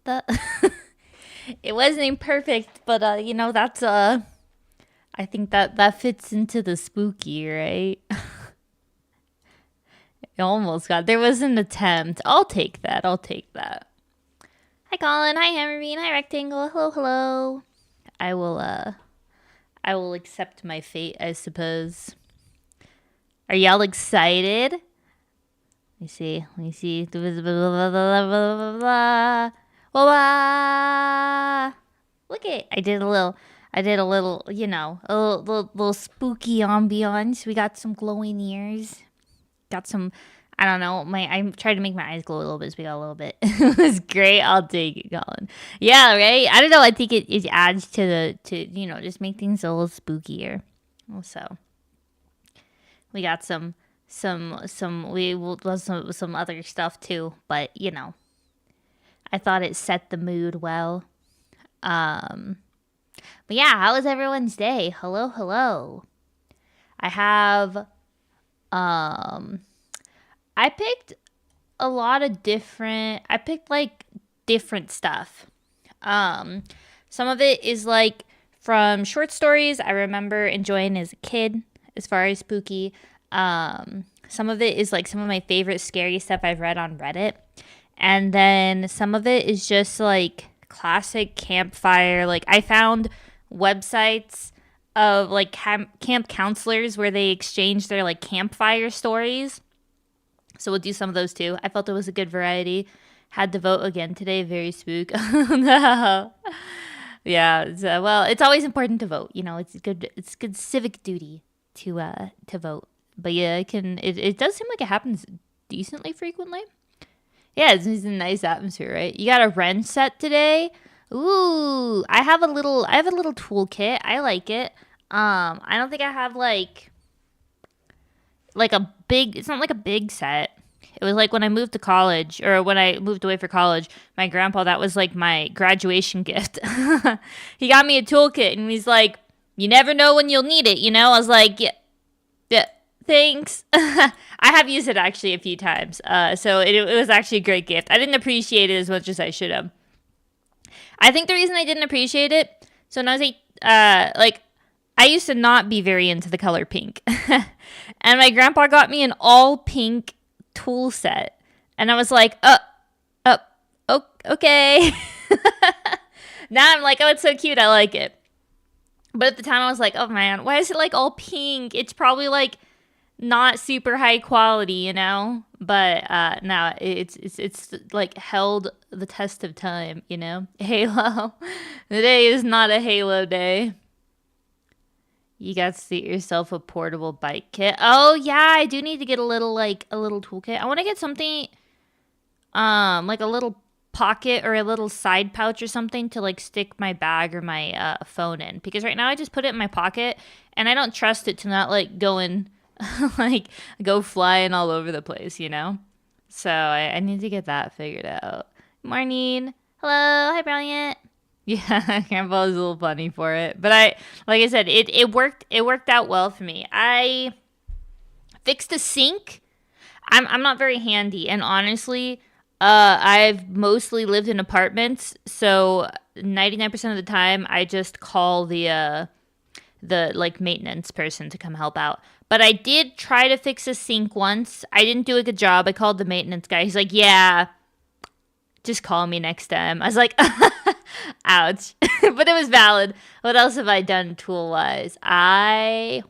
that it wasn't perfect, but you know, that's I think that fits into the spooky, right? It almost got there was an attempt. I'll take that. I'll take that. Hi Colin, hi Hammerbean, hi Rectangle, hello, hello. I will accept my fate, I suppose. Are y'all excited? Let me see. Let me see. Look at I did a little, you know, a little spooky ambiance. We got some glowing ears. Got some, I don't know, I tried to make my eyes glow a little bit, so we got a little bit. It was great. I'll take it, Colin. Yeah, right? I don't know. I think it adds to you know, just make things a little spookier. So, we got some other stuff too, but you know, I thought it set the mood well. But yeah, how was everyone's day? Hello, hello. I have I picked a lot of different I picked like different stuff. Some of it is like from short stories I remember enjoying as a kid as far as spooky. Some of it is like some of my favorite scary stuff I've read on Reddit. And then some of it is just like classic campfire. Like I found websites of like camp counselors where they exchange their like campfire stories. So we'll do some of those too. I felt it was a good variety. Had to vote again today. Very spook. No. Yeah. So, well, it's always important to vote. You know, it's good. It's good civic duty to vote. But yeah, it does seem like it happens decently frequently. Yeah, it's a nice atmosphere, right? You got a Ren set today. Ooh, I have a little toolkit. I like it. I don't think I have like a big. It's not like a big set. It was like when I moved to college, or when I moved away for college. My grandpa, that was like my graduation gift. He got me a toolkit, and he's like, "You never know when you'll need it." You know, I was like, "Yeah, thanks." I have used it actually a few times. So it was actually a great gift. I didn't appreciate it as much as I should have. I think the reason I didn't appreciate it, so when I was like, I used to not be very into the color pink. And my grandpa got me an all pink tool set. And I was like, okay. Now I'm like, oh, it's so cute. I like it. But at the time I was like, oh man, why is it like all pink? It's probably like not super high quality, you know? But no, it's like held the test of time, you know? Halo. Today is not a Halo day. You got to get yourself a portable bike kit. Oh yeah, I do need to get a little toolkit. I want to get something like a little pocket or a little side pouch or something to like stick my bag or my phone in, because right now I just put it in my pocket and I don't trust it to not like go in like go flying all over the place, you know? So I need to get that figured out. Morning. Hello. Hi, Brilliant. Yeah, Grandpa was a little funny for it. But like I said, it worked out well for me. I fixed a sink. I'm not very handy, and honestly, I've mostly lived in apartments, so 99% of the time I just call the like maintenance person to come help out. But I did try to fix a sink once. I didn't do a good job. I called the maintenance guy. He's like, "Yeah, just call me next time." I was like, ouch. But it was valid. What else have I done tool-wise? No,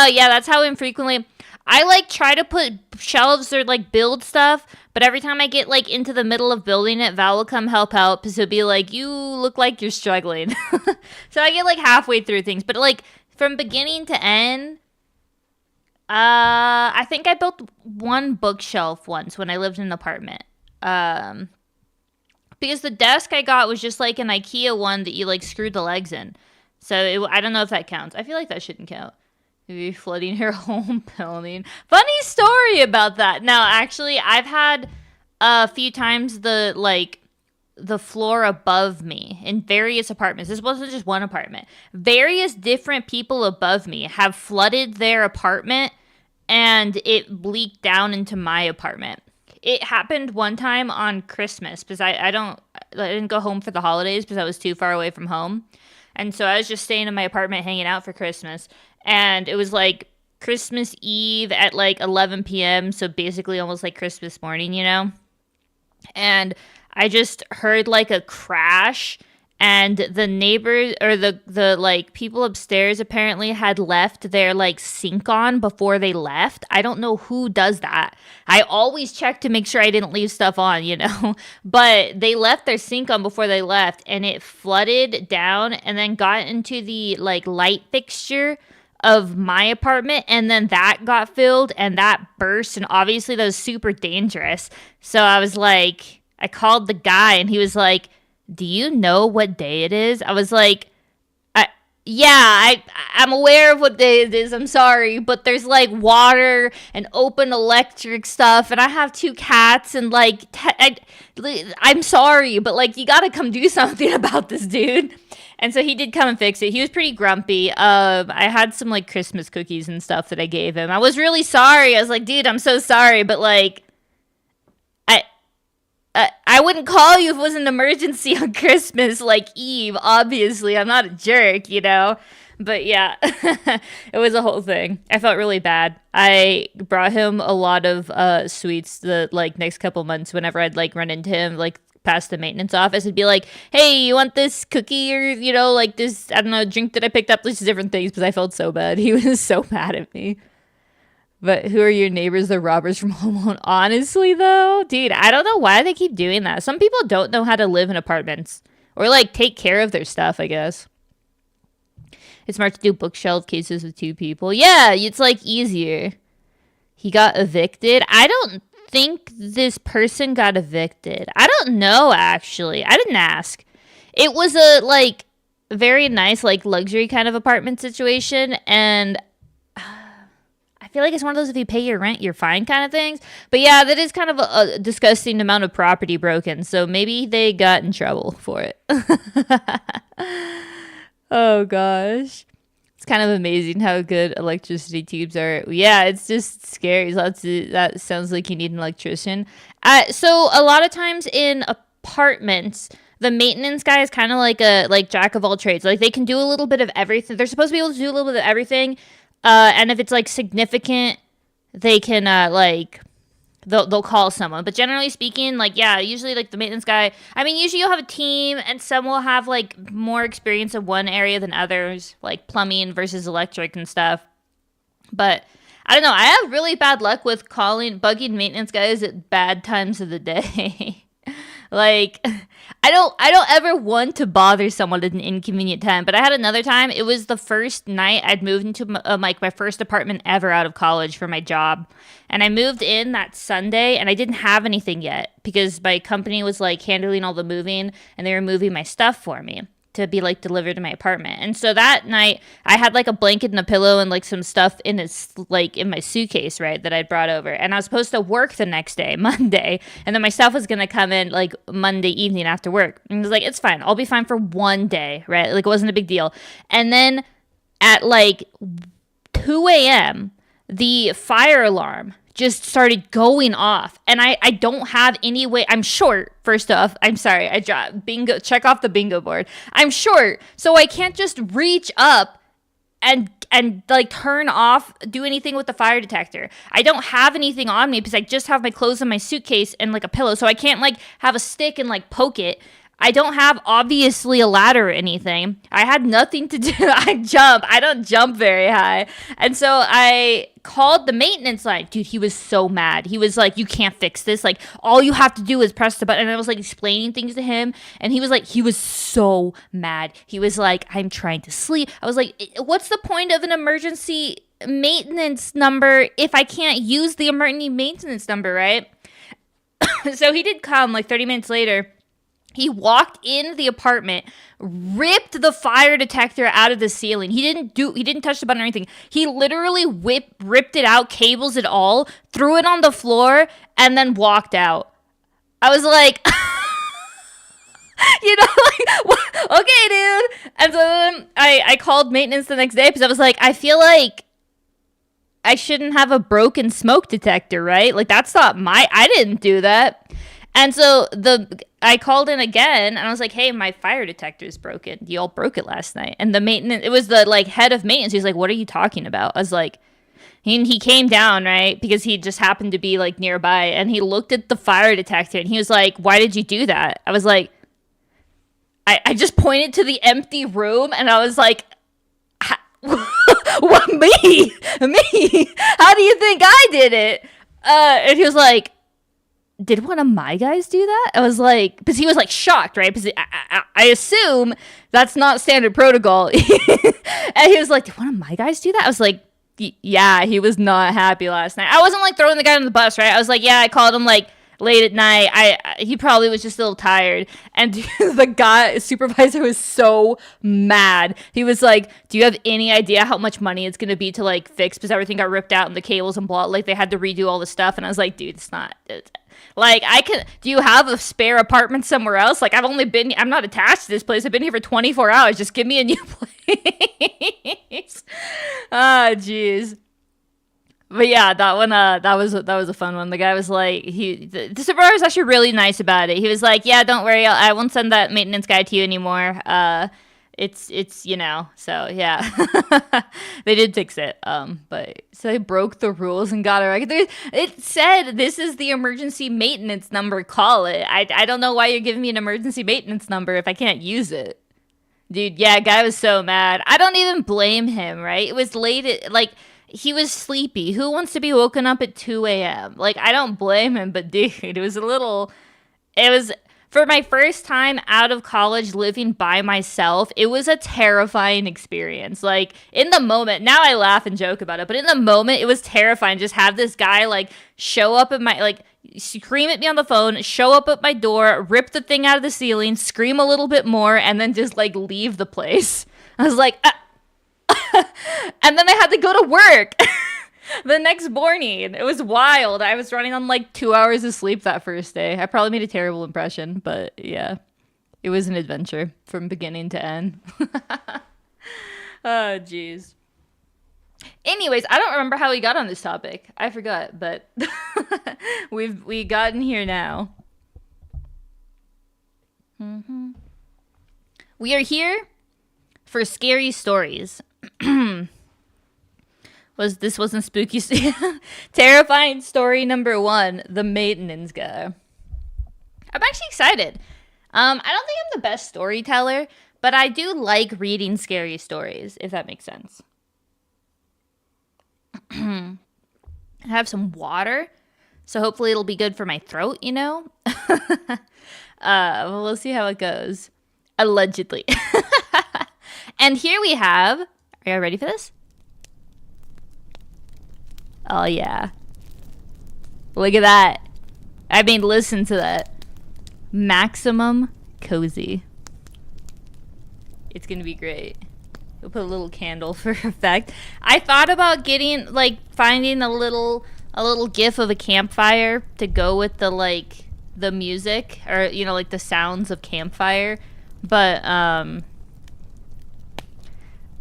yeah, that's how infrequently... I, like, try to put shelves or, like, build stuff, but every time I get, like, into the middle of building it, Val will come help out, because he'll be like, you look like you're struggling. So I get, like, halfway through things, but, like, from beginning to end... I think I built one bookshelf once when I lived in an apartment. Because the desk I got was just like an IKEA one that you like screwed the legs in. So I don't know if that counts. I feel like that shouldn't count. Maybe flooding her home building. Funny story about that. Now, actually, I've had a few times the floor above me in various apartments. This wasn't just one apartment. Various different people above me have flooded their apartment and it leaked down into my apartment. It happened one time on Christmas because I didn't go home for the holidays because I was too far away from home. And so I was just staying in my apartment hanging out for Christmas. And it was like Christmas Eve at like 11 p.m. So basically almost like Christmas morning, you know? And I just heard like a crash, and the neighbors or the like people upstairs apparently had left their like sink on before they left. I don't know who does that. I always check to make sure I didn't leave stuff on, you know. But they left their sink on before they left, and it flooded down and then got into the like light fixture of my apartment, and then that got filled and that burst, and obviously that was super dangerous. So I was like, I called the guy and he was like, do you know what day it is? I was like, I'm aware of what day it is. I'm sorry, but there's like water and open electric stuff, and I have 2 cats, and like, I'm sorry, but like, you gotta come do something about this, dude. And so he did come and fix it. He was pretty grumpy. I had some like Christmas cookies and stuff that I gave him. I was really sorry. I was like, dude, I'm so sorry, but like, I wouldn't call you if it was an emergency on Christmas, like Eve. Obviously, I'm not a jerk, you know. But yeah, it was a whole thing. I felt really bad. I brought him a lot of sweets the like next couple months. Whenever I'd like run into him, like past the maintenance office, and be like, "Hey, you want this cookie or you know like this I don't know drink that I picked up?" Just different things because I felt so bad. He was so mad at me. But who are your neighbors? The robbers from Home Alone. Honestly, though, dude, I don't know why they keep doing that. Some people don't know how to live in apartments or like take care of their stuff, I guess. It's smart to do bookshelf cases with 2 people. Yeah, it's like easier. He got evicted. I don't think this person got evicted. I don't know, actually. I didn't ask. It was a like very nice, like luxury kind of apartment situation, and I feel like it's one of those if you pay your rent, you're fine kind of things. But yeah, that is kind of a disgusting amount of property broken. So maybe they got in trouble for it. Oh gosh. It's kind of amazing how good electricity tubes are. Yeah, it's just scary. That sounds like you need an electrician. So a lot of times in apartments, the maintenance guy is kind of like a jack of all trades. Like they can do a little bit of everything. They're supposed to be able to do a little bit of everything. And if it's like significant, they can like they'll call someone. But generally speaking, like yeah, usually like the maintenance guy. I mean, usually you'll have a team, and some will have like more experience in one area than others, like plumbing versus electric and stuff. But I don't know. I have really bad luck with bugging maintenance guys at bad times of the day. Like, I don't ever want to bother someone at an inconvenient time. But I had another time. It was the first night I'd moved into like my first apartment ever out of college for my job. And I moved in that Sunday, and I didn't have anything yet because my company was like handling all the moving, and they were moving my stuff for me to be like delivered to my apartment. And so that night I had like a blanket and a pillow and like some stuff in my suitcase, right, that I'd brought over. And I was supposed to work the next day, Monday, and then my stuff was gonna come in like Monday evening after work. And I was like, it's fine, I'll be fine for one day, right? Like it wasn't a big deal. And then at like 2 a.m. the fire alarm just started going off, and I don't have any way. I'm short. First off, I'm sorry. I dropped bingo. Check off the bingo board. I'm short, so I can't just reach up and like turn off, do anything with the fire detector. I don't have anything on me because I just have my clothes in my suitcase and like a pillow, so I can't like have a stick and like poke it. I don't have, obviously, a ladder or anything. I had nothing to do. I don't jump very high. And so I called the maintenance line. Dude, he was so mad. He was like, you can't fix this. Like, all you have to do is press the button. And I was like explaining things to him. And he was like, he was so mad. He was like, I'm trying to sleep. I was like, what's the point of an emergency maintenance number if I can't use the emergency maintenance number, right? So he did come like 30 minutes later. He walked in the apartment, ripped the fire detector out of the ceiling. He didn't touch the button or anything. He literally ripped it out, cables and all, threw it on the floor, and then walked out. I was like, you know, like, what? Okay, dude. And so then I called maintenance the next day because I was like, I feel like I shouldn't have a broken smoke detector, right? Like, that's not I didn't do that. And so I called in again and I was like, hey, my fire detector is broken. Y'all broke it last night. And the maintenance, it was the like head of maintenance. He's like, what are you talking about? I was like, he came down, right? Because he just happened to be like nearby and he looked at the fire detector and he was like, why did you do that? I was like, I just pointed to the empty room and I was like, what, me? How do you think I did it? And he was like, did one of my guys do that? I was like, because he was like shocked, right? Because I assume that's not standard protocol. And he was like, did one of my guys do that? I was like, yeah, he was not happy last night. I wasn't like throwing the guy on the bus, right? I was like, yeah, I called him like late at night. He probably was just a little tired. And the supervisor was so mad. He was like, do you have any idea how much money it's going to be to like fix? Because everything got ripped out and the cables and blah, like they had to redo all the stuff. And I was like, dude, it's not... Like, do you have a spare apartment somewhere else? Like, I'm not attached to this place. I've been here for 24 hours. Just give me a new place. Ah, jeez. But yeah, that one, that was a fun one. The guy was like, the supervisor was actually really nice about it. He was like, yeah, don't worry. I won't send that maintenance guy to you anymore. It's you know, so yeah. They did fix it. But so they broke the rules and got it. It said this is the emergency maintenance number, call it. I don't know why you're giving me an emergency maintenance number if I can't use it. Dude, yeah, guy was so mad. I don't even blame him, right? It was late, like he was sleepy. Who wants to be woken up at 2 a.m.? Like, I don't blame him, but dude, it was for my first time out of college living by myself, it was a terrifying experience. Like, in the moment, now I laugh and joke about it, but in the moment, it was terrifying. Just have this guy, like, show up at my, like, scream at me on the phone, show up at my door, rip the thing out of the ceiling, scream a little bit more, and then just, like, leave the place. I was like, and then I had to go to work. The next morning. It was wild. I was running on like 2 hours of sleep that first day. I probably made a terrible impression, but yeah. It was an adventure from beginning to end. Oh, jeez. Anyways, I don't remember how we got on this topic. I forgot, but we gotten here now. Mm-hmm. We are here for scary stories. This wasn't spooky. Terrifying story number 1, the maintenance guy. I'm actually excited. I don't think I'm the best storyteller, but I do like reading scary stories, if that makes sense. I have some water, so hopefully it'll be good for my throat, you know? Well, we'll see how it goes. Allegedly. And here we have... Are you ready for this? Oh, yeah. Look at that. I mean, listen to that. Maximum cozy. It's gonna be great. We'll put a little candle for effect. I thought about getting, like, finding a little gif of a campfire to go with the, like, the music. Or, you know, like, the sounds of campfire. But,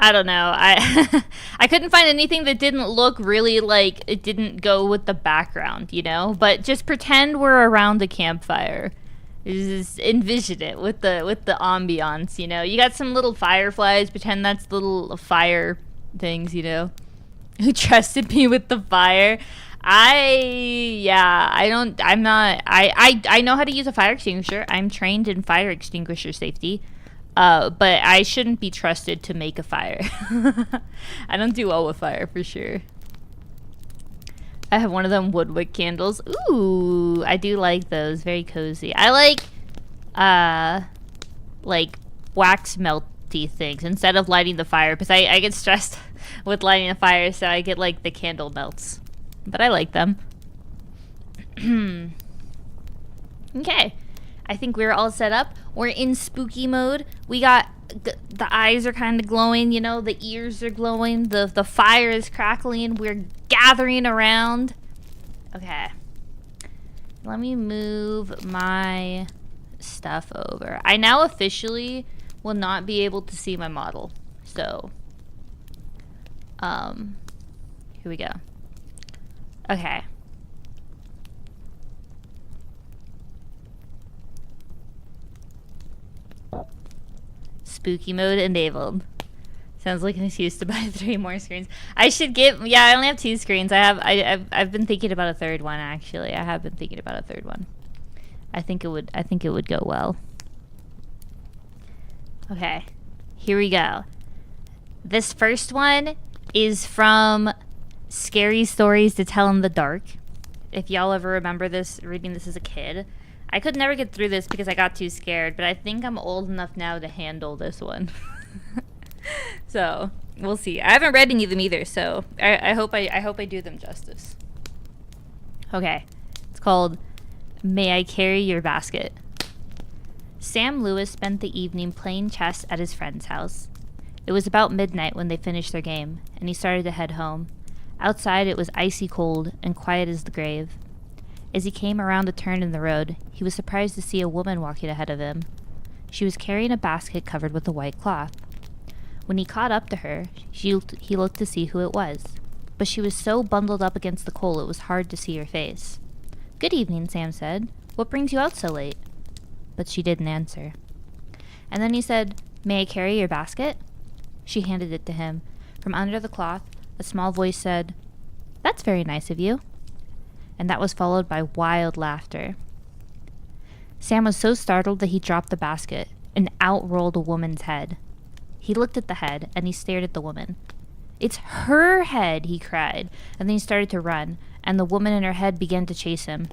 I don't know. I couldn't find anything that didn't look really like it didn't go with the background, you know? But just pretend we're around a campfire. Just envision it with the ambiance, you know? You got some little fireflies, pretend that's little fire things, you know? Who trusted me with the fire? I know how to use a fire extinguisher. I'm trained in fire extinguisher safety. But I shouldn't be trusted to make a fire. I don't do well with fire, for sure. I have one of them woodwick candles. Ooh, I do like those. Very cozy. I like wax melty things instead of lighting the fire. Because I get stressed with lighting a fire, so I get, like, the candle melts. But I like them. Okay. I think we're all set up. We're in spooky mode. We got the eyes are kind of glowing, you know, the ears are glowing, the fire is crackling. We're gathering around. Okay. Let me move my stuff over. I now officially will not be able to see my model. So, here we go. Okay. Spooky mode enabled. Sounds like an excuse to buy 3 more screens. I should get. Yeah, I only have 2 screens. I've been thinking about a third one. Actually, I have been thinking about a third one. I think it would go well. Okay, here we go. This first one is from Scary Stories to Tell in the Dark. If y'all ever remember this, reading this as a kid. I could never get through this because I got too scared, but I think I'm old enough now to handle this one. So, we'll see. I haven't read any of them either, so I hope I do them justice. Okay. It's called May I Carry Your Basket? Sam Lewis spent the evening playing chess at his friend's house. It was about midnight when they finished their game, and he started to head home. Outside it was icy cold and quiet as the grave. As he came around a turn in the road, he was surprised to see a woman walking ahead of him. She was carrying a basket covered with a white cloth. When he caught up to her, he looked to see who it was, but she was so bundled up against the coal it was hard to see her face. "Good evening," Sam said. "What brings you out so late?" But she didn't answer. And then he said, "May I carry your basket?" She handed it to him. From under the cloth, a small voice said, "That's very nice of you." And that was followed by wild laughter. Sam was so startled that he dropped the basket, and out rolled a woman's head. He looked at the head, and he stared at the woman. "It's her head," he cried, and then he started to run, and the woman and her head began to chase him.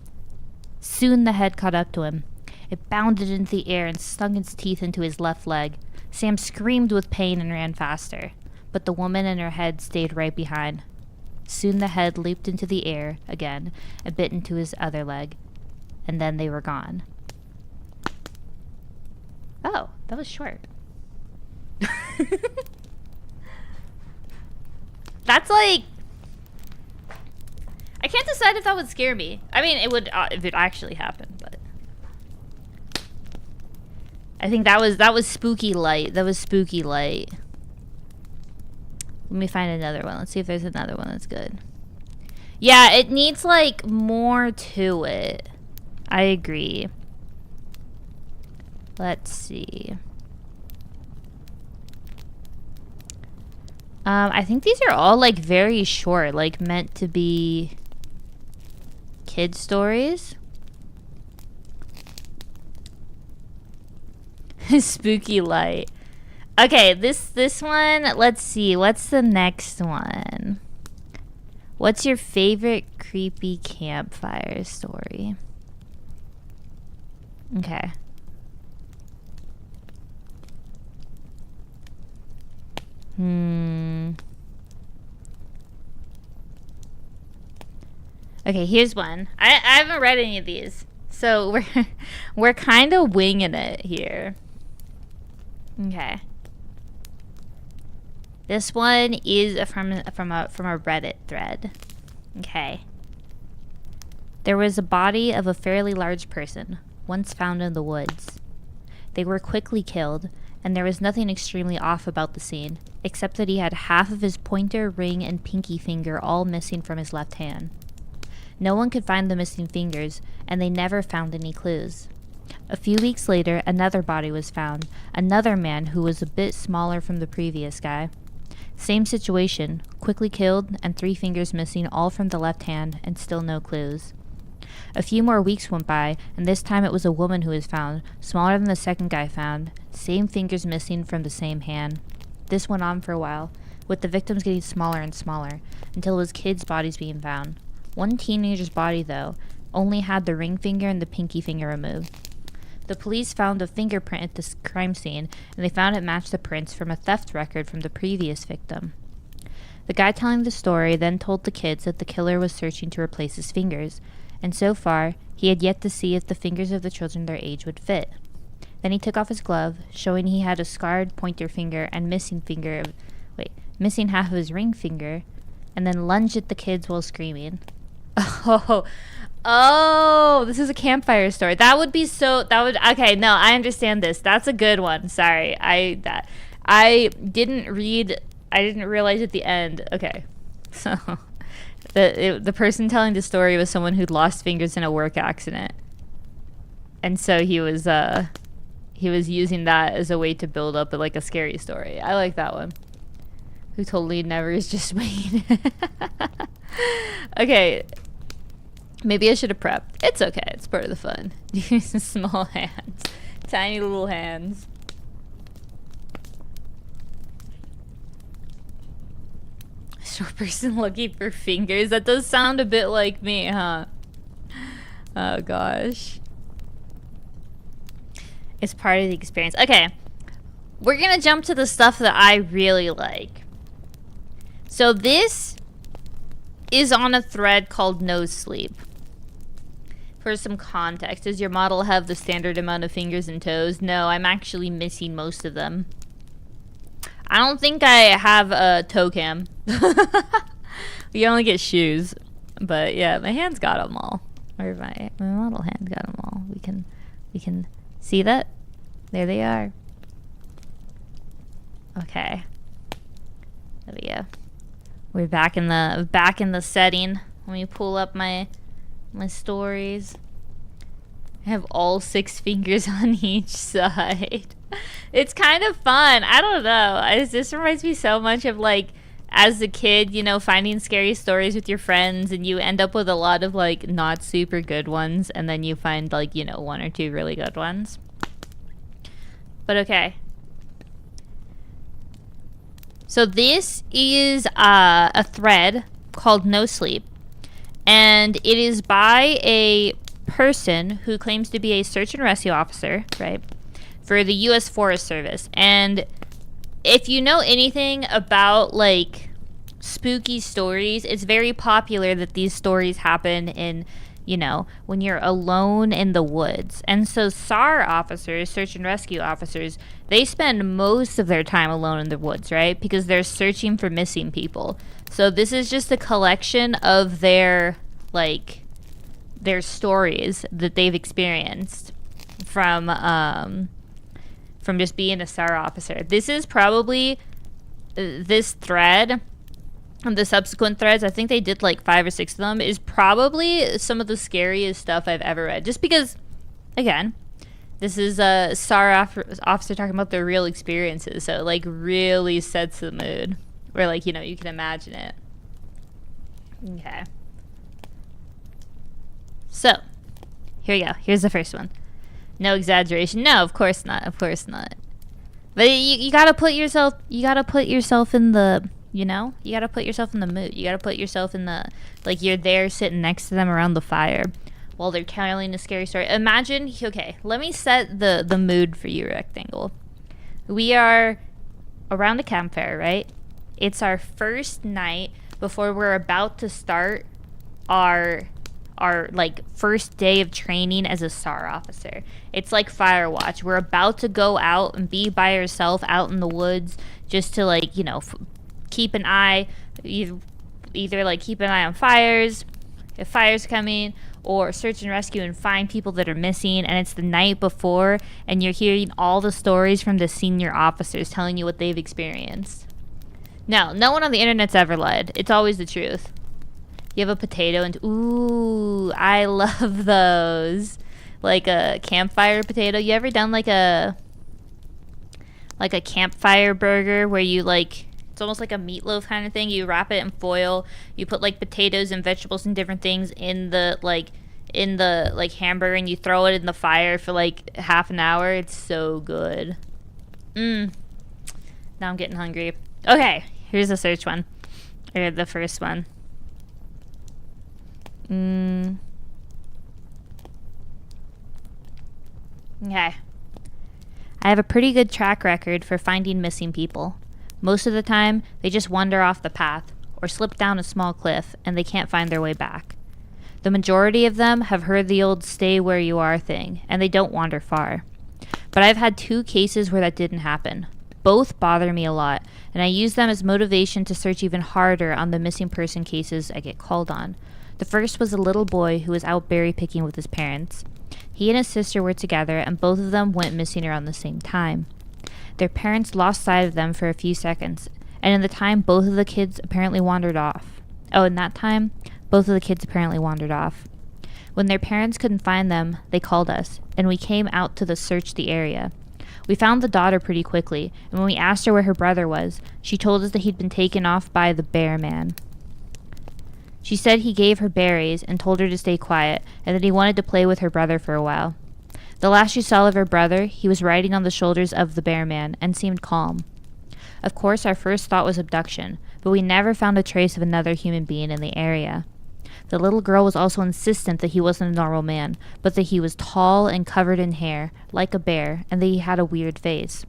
Soon the head caught up to him. It bounded into the air and stung its teeth into his left leg. Sam screamed with pain and ran faster, but the woman and her head stayed right behind. Soon the head leaped into the air again and bit into his other leg, and then they were gone. Oh, that was short. That's like... I can't decide if that would scare me. I mean, it would if it actually happened, but... I think that was spooky light. That was spooky light. Let me find another one. Let's see if there's another one that's good. Yeah, it needs, like, more to it. I agree. Let's see. I think these are all, like, very short. Like, meant to be kid stories. Spooky light. Okay, this one, let's see. What's the next one? What's your favorite creepy campfire story? Okay. Okay, here's one. I haven't read any of these, so we're kind of winging it here. Okay. This one is from a Reddit thread. Okay. There was a body of a fairly large person, once found in the woods. They were quickly killed, and there was nothing extremely off about the scene, except that he had half of his pointer, ring, and pinky finger all missing from his left hand. No one could find the missing fingers, and they never found any clues. A few weeks later, another body was found, another man who was a bit smaller from the previous guy. Same situation, quickly killed and 3 fingers missing all from the left hand and still no clues. A few more weeks went by, and this time it was a woman who was found, smaller than the second guy found, same fingers missing from the same hand. This went on for a while, with the victims getting smaller and smaller, until it was kids' bodies being found. One teenager's body, though, only had the ring finger and the pinky finger removed. The police found a fingerprint at the crime scene, and they found it matched the prints from a theft record from the previous victim. The guy telling the story then told the kids that the killer was searching to replace his fingers, and so far, he had yet to see if the fingers of the children their age would fit. Then he took off his glove, showing he had a scarred pointer finger and missing missing half of his ring finger, and then lunged at the kids while screaming. Oh, this is a campfire story. Okay, no, I understand this. That's a good one. Sorry. I didn't realize at the end. Okay. So The person telling the story was someone who'd lost fingers in a work accident. And so he was using that as a way to build up like a scary story. I like that one. Who totally never is just Wayne. Okay. Maybe I should have prepped. It's okay. It's part of the fun. Small hands. Tiny little hands. Short person looking for fingers. That does sound a bit like me, huh? Oh gosh. It's part of the experience. Okay. We're gonna jump to the stuff that I really like. So this is on a thread called No Sleep. For some context, does your model have the standard amount of fingers and toes? No, I'm actually missing most of them. I don't think I have a toe cam. You only get shoes. But yeah, my hand's got them all. Or my model hand got them all. We can see that? There they are. Okay. There we go. We're back in the setting. Let me pull up my stories. I have all 6 fingers on each side. It's kind of fun. I don't know. This reminds me so much of like as a kid, you know, finding scary stories with your friends, and you end up with a lot of like not super good ones, and then you find like, you know, 1 or 2 really good ones. But okay. So this is a thread called No Sleep, and it is by a person who claims to be a search and rescue officer, right, for the U.S. Forest Service. And if you know anything about like spooky stories, it's very popular that these stories happen in, you know, when you're alone in the woods. And so SAR officers, search and rescue officers, they spend most of their time alone in the woods, right? Because they're searching for missing people. So this is just a collection of their stories that they've experienced from just being a SAR officer. This is probably this thread. The subsequent threads, I think they did like 5 or 6 of them, is probably some of the scariest stuff I've ever read. Just because, again, this is a SAR officer talking about their real experiences, so it like really sets the mood. Where like, you know, you can imagine it. Okay. So, here we go. Here's the first one. No exaggeration. No, of course not. Of course not. But you gotta put yourself in the, you know, you gotta put yourself in the mood. You gotta put yourself in the, like, you're there sitting next to them around the fire while they're telling a scary story. Imagine, okay, let me set the mood for you, Rectangle. We are around a campfire, right? It's our first night before we're about to start our like first day of training as a SAR officer. It's like fire watch. We're about to go out and be by ourselves out in the woods just to like, you know, keep an eye, either like keep an eye on fires, if fire's coming, or search and rescue and find people that are missing. And it's the night before, and you're hearing all the stories from the senior officers telling you what they've experienced. Now, no one on the internet's ever lied. It's always the truth. You have a potato and, ooh, I love those. Like a campfire potato. You ever done like a campfire burger where you like, it's almost like a meatloaf kind of thing. You wrap it in foil. You put like potatoes and vegetables and different things in the hamburger, and you throw it in the fire for like half an hour. It's so good. Now I'm getting hungry. Okay, here's the search one. Or the first one. Okay. I have a pretty good track record for finding missing people. Most of the time, they just wander off the path or slip down a small cliff and they can't find their way back. The majority of them have heard the old stay where you are thing, and they don't wander far. But I've had 2 cases where that didn't happen. Both bother me a lot, and I use them as motivation to search even harder on the missing person cases I get called on. The first was a little boy who was out berry picking with his parents. He and his sister were together, and both of them went missing around the same time. Their parents lost sight of them for a few seconds, and in the time both of the kids apparently wandered off. Oh, and that time, both of the kids apparently wandered off. When their parents couldn't find them, they called us, and we came out to search the area. We found the daughter pretty quickly, and when we asked her where her brother was, she told us that he'd been taken off by the bear man. She said he gave her berries and told her to stay quiet, and that he wanted to play with her brother for a while. The last she saw of her brother, he was riding on the shoulders of the bear man and seemed calm. Of course, our first thought was abduction, but we never found a trace of another human being in the area. The little girl was also insistent that he wasn't a normal man, but that he was tall and covered in hair, like a bear, and that he had a weird face.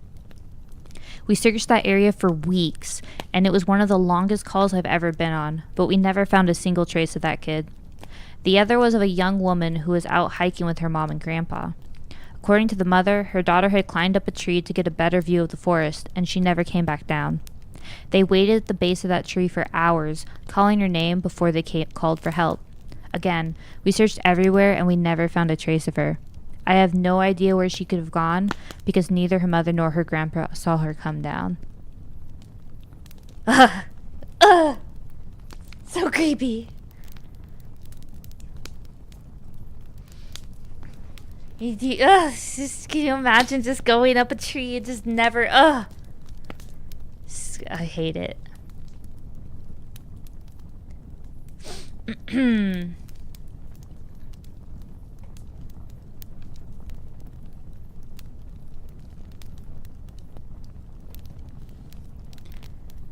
We searched that area for weeks, and it was one of the longest calls I've ever been on, but we never found a single trace of that kid. The other was of a young woman who was out hiking with her mom and grandpa. According to the mother, her daughter had climbed up a tree to get a better view of the forest, and she never came back down. They waited at the base of that tree for hours, calling her name before they called for help. Again, we searched everywhere and we never found a trace of her. I have no idea where she could have gone because neither her mother nor her grandpa saw her come down. Ugh! Ugh! So creepy! Can you imagine just going up a tree and just never, I hate it.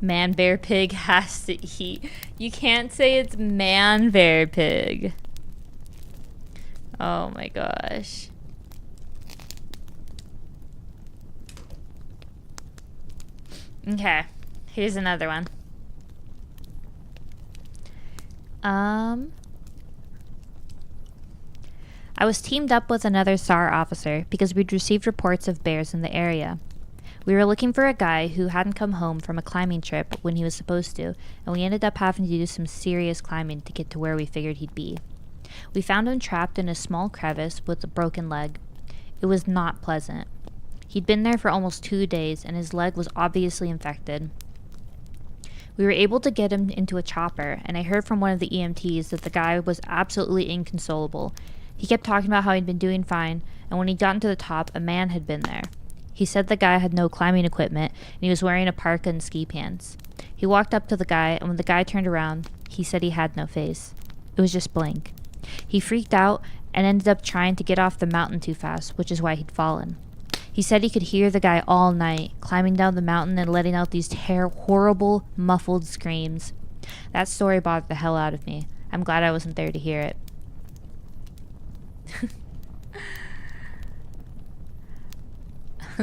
Man, bear, pig has to eat. You can't say it's man, bear, pig. Oh my gosh. Okay, here's another one. I was teamed up with another SAR officer because we'd received reports of bears in the area. We were looking for a guy who hadn't come home from a climbing trip when he was supposed to, and we ended up having to do some serious climbing to get to where we figured he'd be. We found him trapped in a small crevice with a broken leg. It was not pleasant. He'd been there for almost 2 days, and his leg was obviously infected. We were able to get him into a chopper, and I heard from one of the EMTs that the guy was absolutely inconsolable. He kept talking about how he'd been doing fine, and when he'd gotten to the top, a man had been there. He said the guy had no climbing equipment, and he was wearing a parka and ski pants. He walked up to the guy, and when the guy turned around, he said he had no face. It was just blank. He freaked out and ended up trying to get off the mountain too fast, which is why he'd fallen. He said he could hear the guy all night, climbing down the mountain and letting out these horrible, muffled screams. That story bothered the hell out of me. I'm glad I wasn't there to hear it.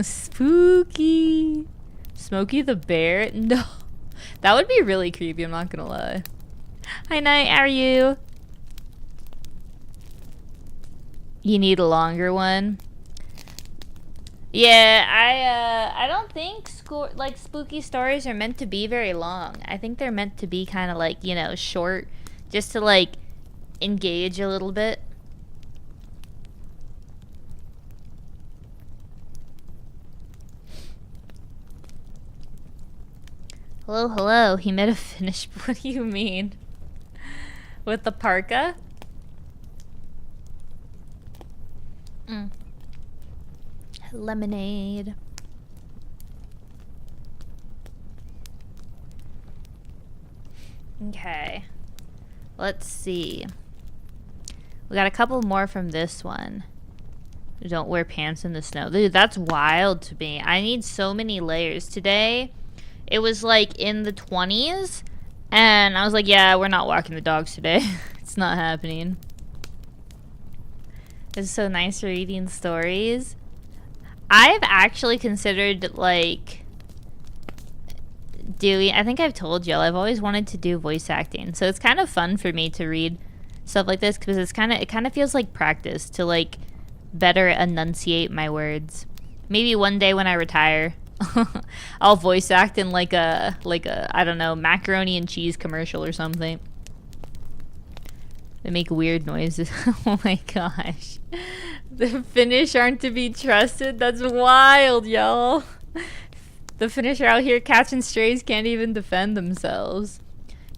Spooky. Smokey the Bear? No. That would be really creepy, I'm not gonna lie. Hi, Night, how are you? You need a longer one? Yeah, I don't think spooky stories are meant to be very long. I think they're meant to be kind of like, you know, short, just to like engage a little bit. Hello, hello. He made a finish. What do you mean? With the parka? Lemonade. Okay. Let's see. We got a couple more from this one. Don't wear pants in the snow. Dude, that's wild to me. I need so many layers. Today, it was like in the 20s. And I was like, yeah, we're not walking the dogs today. It's not happening. It's so nice reading stories. I've actually considered like doing, I think I've told y'all, I've always wanted to do voice acting. So it's kind of fun for me to read stuff like this because it kind of feels like practice to like better enunciate my words. Maybe one day when I retire, I'll voice act in like a I don't know, macaroni and cheese commercial or something. They make weird noises. Oh my gosh. The Finnish aren't to be trusted. That's wild, y'all. The Finnish are out here catching strays, can't even defend themselves.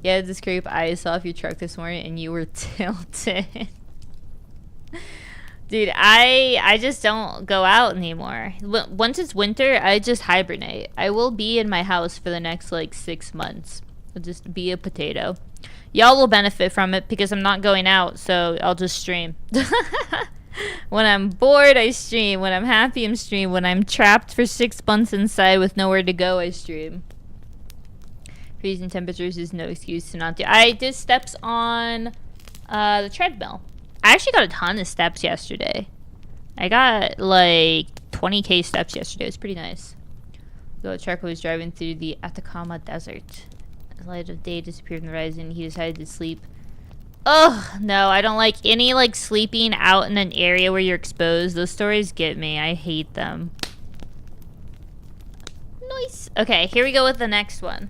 Yeah, the scrape ice off your truck this morning and you were tilted. Dude, I just don't go out anymore. Once it's winter, I just hibernate. I will be in my house for the next like 6 months. I'll just be a potato. Y'all will benefit from it because I'm not going out, so I'll just stream. When I'm bored, I stream. When I'm happy, I'm stream. When I'm trapped for 6 months inside with nowhere to go, I stream. Freezing temperatures is no excuse to not do. I did steps on the treadmill. I actually got a ton of steps yesterday. I got like 20k steps yesterday. It was pretty nice. The truck was driving through the Atacama Desert. The light of day disappeared in the horizon. He decided to sleep. Ugh, no, I don't like any like sleeping out in an area where you're exposed. Those stories get me. I hate them. Nice. Okay, here we go with the next one.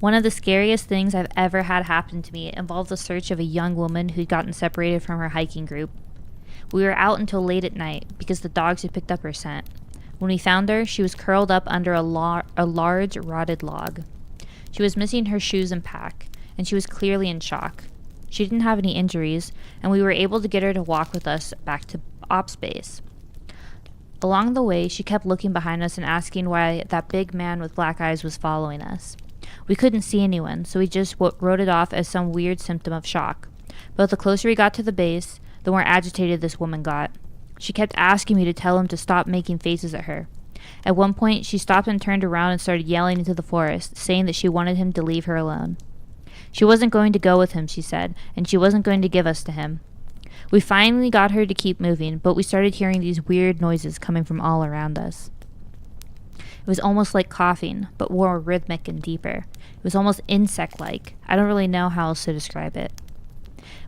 One of the scariest things I've ever had happen to me involved the search of a young woman who'd gotten separated from her hiking group. We were out until late at night because the dogs had picked up her scent. When we found her, she was curled up under a large rotted log. She was missing her shoes and pack, and she was clearly in shock. She didn't have any injuries, and we were able to get her to walk with us back to ops base. Along the way, she kept looking behind us and asking why that big man with black eyes was following us. We couldn't see anyone, so we just wrote it off as some weird symptom of shock. But the closer we got to the base, the more agitated this woman got. She kept asking me to tell him to stop making faces at her. At one point, she stopped and turned around and started yelling into the forest, saying that she wanted him to leave her alone. She wasn't going to go with him, she said, and she wasn't going to give us to him. We finally got her to keep moving, but we started hearing these weird noises coming from all around us. It was almost like coughing, but more rhythmic and deeper. It was almost insect-like. I don't really know how else to describe it.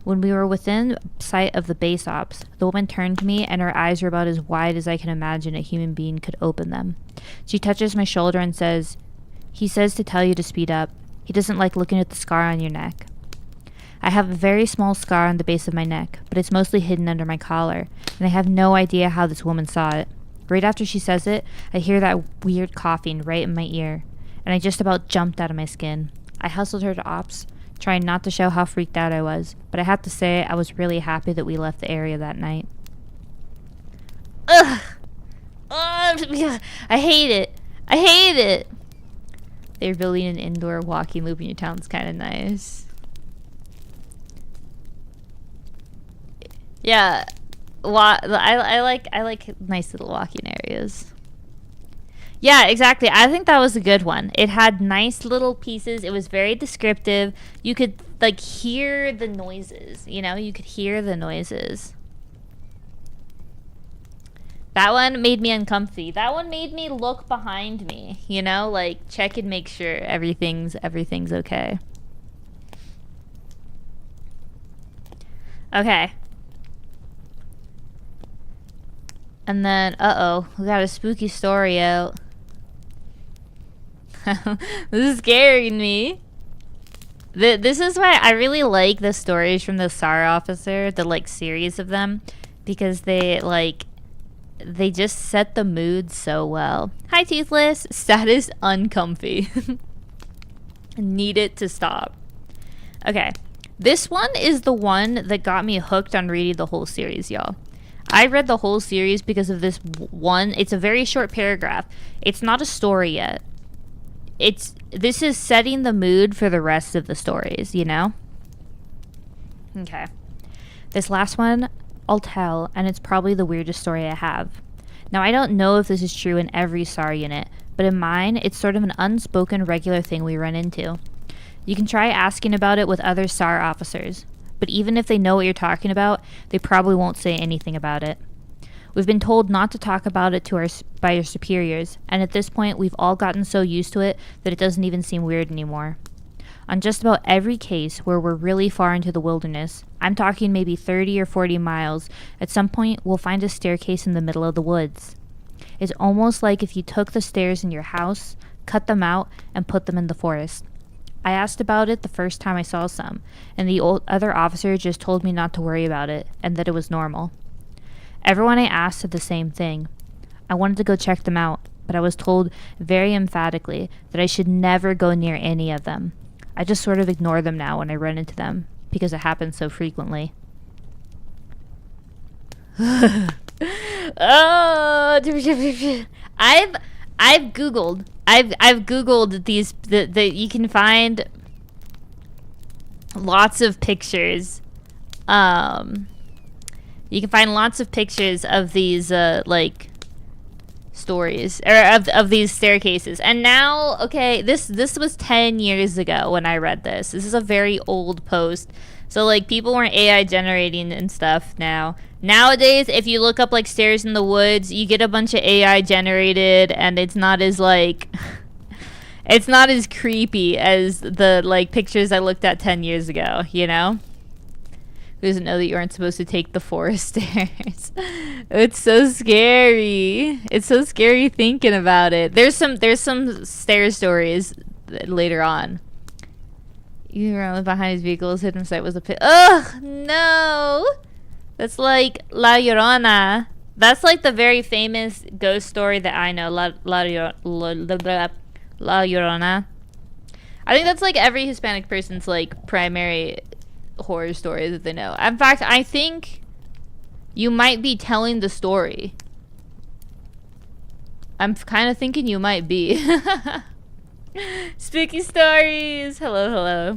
When we were within sight of the base ops, the woman turned to me and her eyes were about as wide as I can imagine a human being could open them. She touches my shoulder and says, "He says to tell you to speed up. He doesn't like looking at the scar on your neck." I have a very small scar on the base of my neck, but it's mostly hidden under my collar, and I have no idea how this woman saw it. Right after she says it, I hear that weird coughing right in my ear, and I just about jumped out of my skin. I hustled her to ops, trying not to show how freaked out I was, but I have to say I was really happy that we left the area that night. Ugh! I hate it! I hate it! They're building an indoor walking loop in your town. It's kind of nice. Yeah, I like nice little walking areas. Yeah, exactly. I think that was a good one. It had nice little pieces. It was very descriptive. You could like hear the noises, you know? You could hear the noises. That one made me uncomfy. That one made me look behind me, you know? Like check and make sure everything's okay. Okay. And then, we got a spooky story out. This is scaring me. This is why I really like the stories from the SAR officer, the like series of them, because they just set the mood so well. Hi, Toothless. Status uncomfy. Need it to stop. Okay. This one is the one that got me hooked on reading the whole series, y'all. I read the whole series because of this one. It's a very short paragraph. It's not a story yet. This is setting the mood for the rest of the stories, you know? Okay. This last one I'll tell, and it's probably the weirdest story I have. Now, I don't know if this is true in every SAR unit, but in mine, it's sort of an unspoken regular thing we run into. You can try asking about it with other SAR officers, but even if they know what you're talking about, they probably won't say anything about it. We've been told not to talk about it by our superiors, and at this point, we've all gotten so used to it that it doesn't even seem weird anymore. On just about every case where we're really far into the wilderness, I'm talking maybe 30 or 40 miles, at some point, we'll find a staircase in the middle of the woods. It's almost like if you took the stairs in your house, cut them out, and put them in the forest. I asked about it the first time I saw some, and the other officer just told me not to worry about it, and that it was normal. Everyone I asked said the same thing. I wanted to go check them out, but I was told very emphatically that I should never go near any of them. I just sort of ignore them now when I run into them, because it happens so frequently. Oh, I've googled these. You can find lots of pictures. You can find lots of pictures of these like stories, or of these staircases. And now, okay, this was 10 years ago when I read this. This is a very old post. So like people weren't AI generating and stuff now. Nowadays, if you look up like stairs in the woods, you get a bunch of AI generated, and it's not as like it's not as creepy as the like pictures I looked at 10 years ago, you know? Who doesn't know that you aren't supposed to take the forest stairs? It's so scary. It's so scary thinking about it. There's some stair stories later on. You ran behind his vehicle, his hidden sight was a pit. Ugh, no. That's like La Llorona. That's like the very famous ghost story that I know. La Llorona. I think that's like every Hispanic person's like primary horror story that they know. In fact, I think you might be telling the story. I'm kind of thinking you might be. Spooky stories. Hello, hello.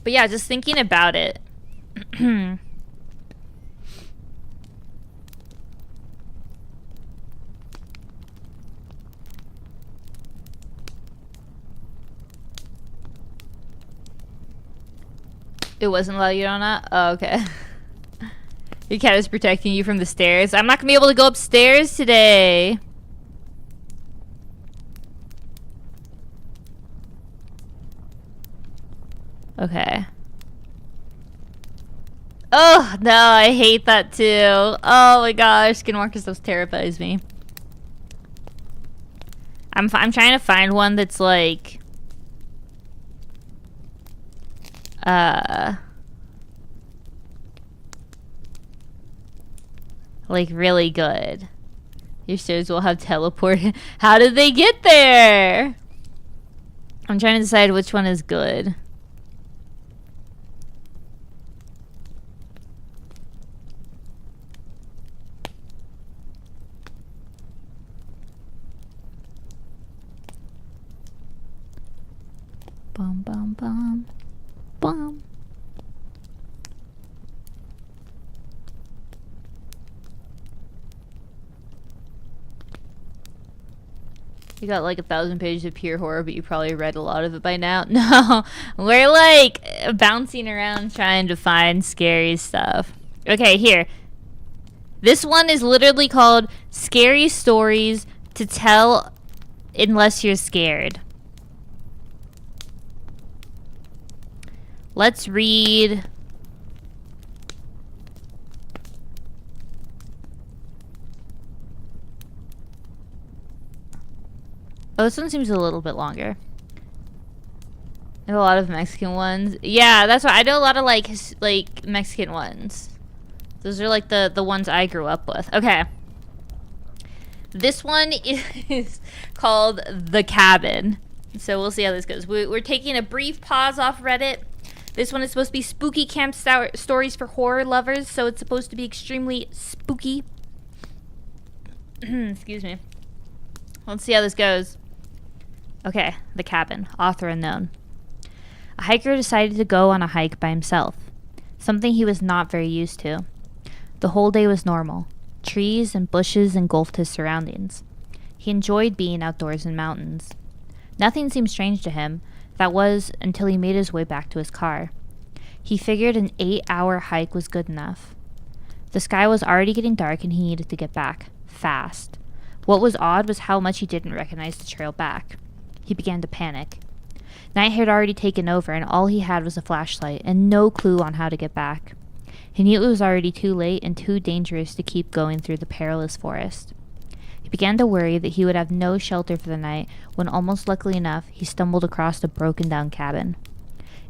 But yeah, just thinking about it. It wasn't La Llorona? Oh, okay. Your cat is protecting you from the stairs. I'm not gonna be able to go upstairs today. Okay. Oh, no, I hate that too. Oh my gosh, Skinwalker stuff terrifies me. I'm trying to find one that's like really good. Your stairs will have teleport. How did they get there? I'm trying to decide which one is good. Bum bum bum bum. You got like 1,000 pages of pure horror, but you probably read a lot of it by now. No, we're like bouncing around trying to find scary stuff. Okay, here. This one is literally called Scary Stories to Tell Unless You're Scared. Let's read. Oh, this one seems a little bit longer. There's a lot of Mexican ones. Yeah, that's why I know a lot of like Mexican ones. Those are like the ones I grew up with. Okay. This one is called The Cabin. So we'll see how this goes. We're taking a brief pause off Reddit. This one is supposed to be spooky camp stories for horror lovers, so it's supposed to be extremely spooky. Excuse me. Let's see how this goes. Okay, The Cabin, author unknown. A hiker decided to go on a hike by himself, something he was not very used to. The whole day was normal. Trees and bushes engulfed his surroundings. He enjoyed being outdoors in mountains. Nothing seemed strange to him. That was until he made his way back to his car. He figured an 8-hour hike was good enough. The sky was already getting dark and he needed to get back, fast. What was odd was how much he didn't recognize the trail back. He began to panic. Night had already taken over and all he had was a flashlight and no clue on how to get back. He knew it was already too late and too dangerous to keep going through the perilous forest. He began to worry that he would have no shelter for the night when, almost luckily enough, he stumbled across a broken-down cabin.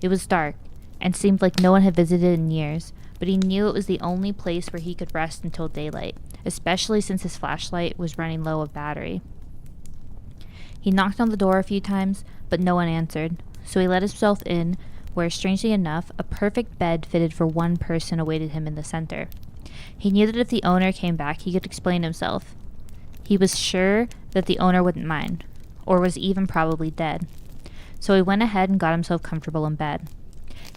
It was dark, and seemed like no one had visited in years, but he knew it was the only place where he could rest until daylight, especially since his flashlight was running low of battery. He knocked on the door a few times, but no one answered, so he let himself in, where, strangely enough, a perfect bed fitted for one person awaited him in the center. He knew that if the owner came back, he could explain himself. He was sure that the owner wouldn't mind, or was even probably dead. So he went ahead and got himself comfortable in bed.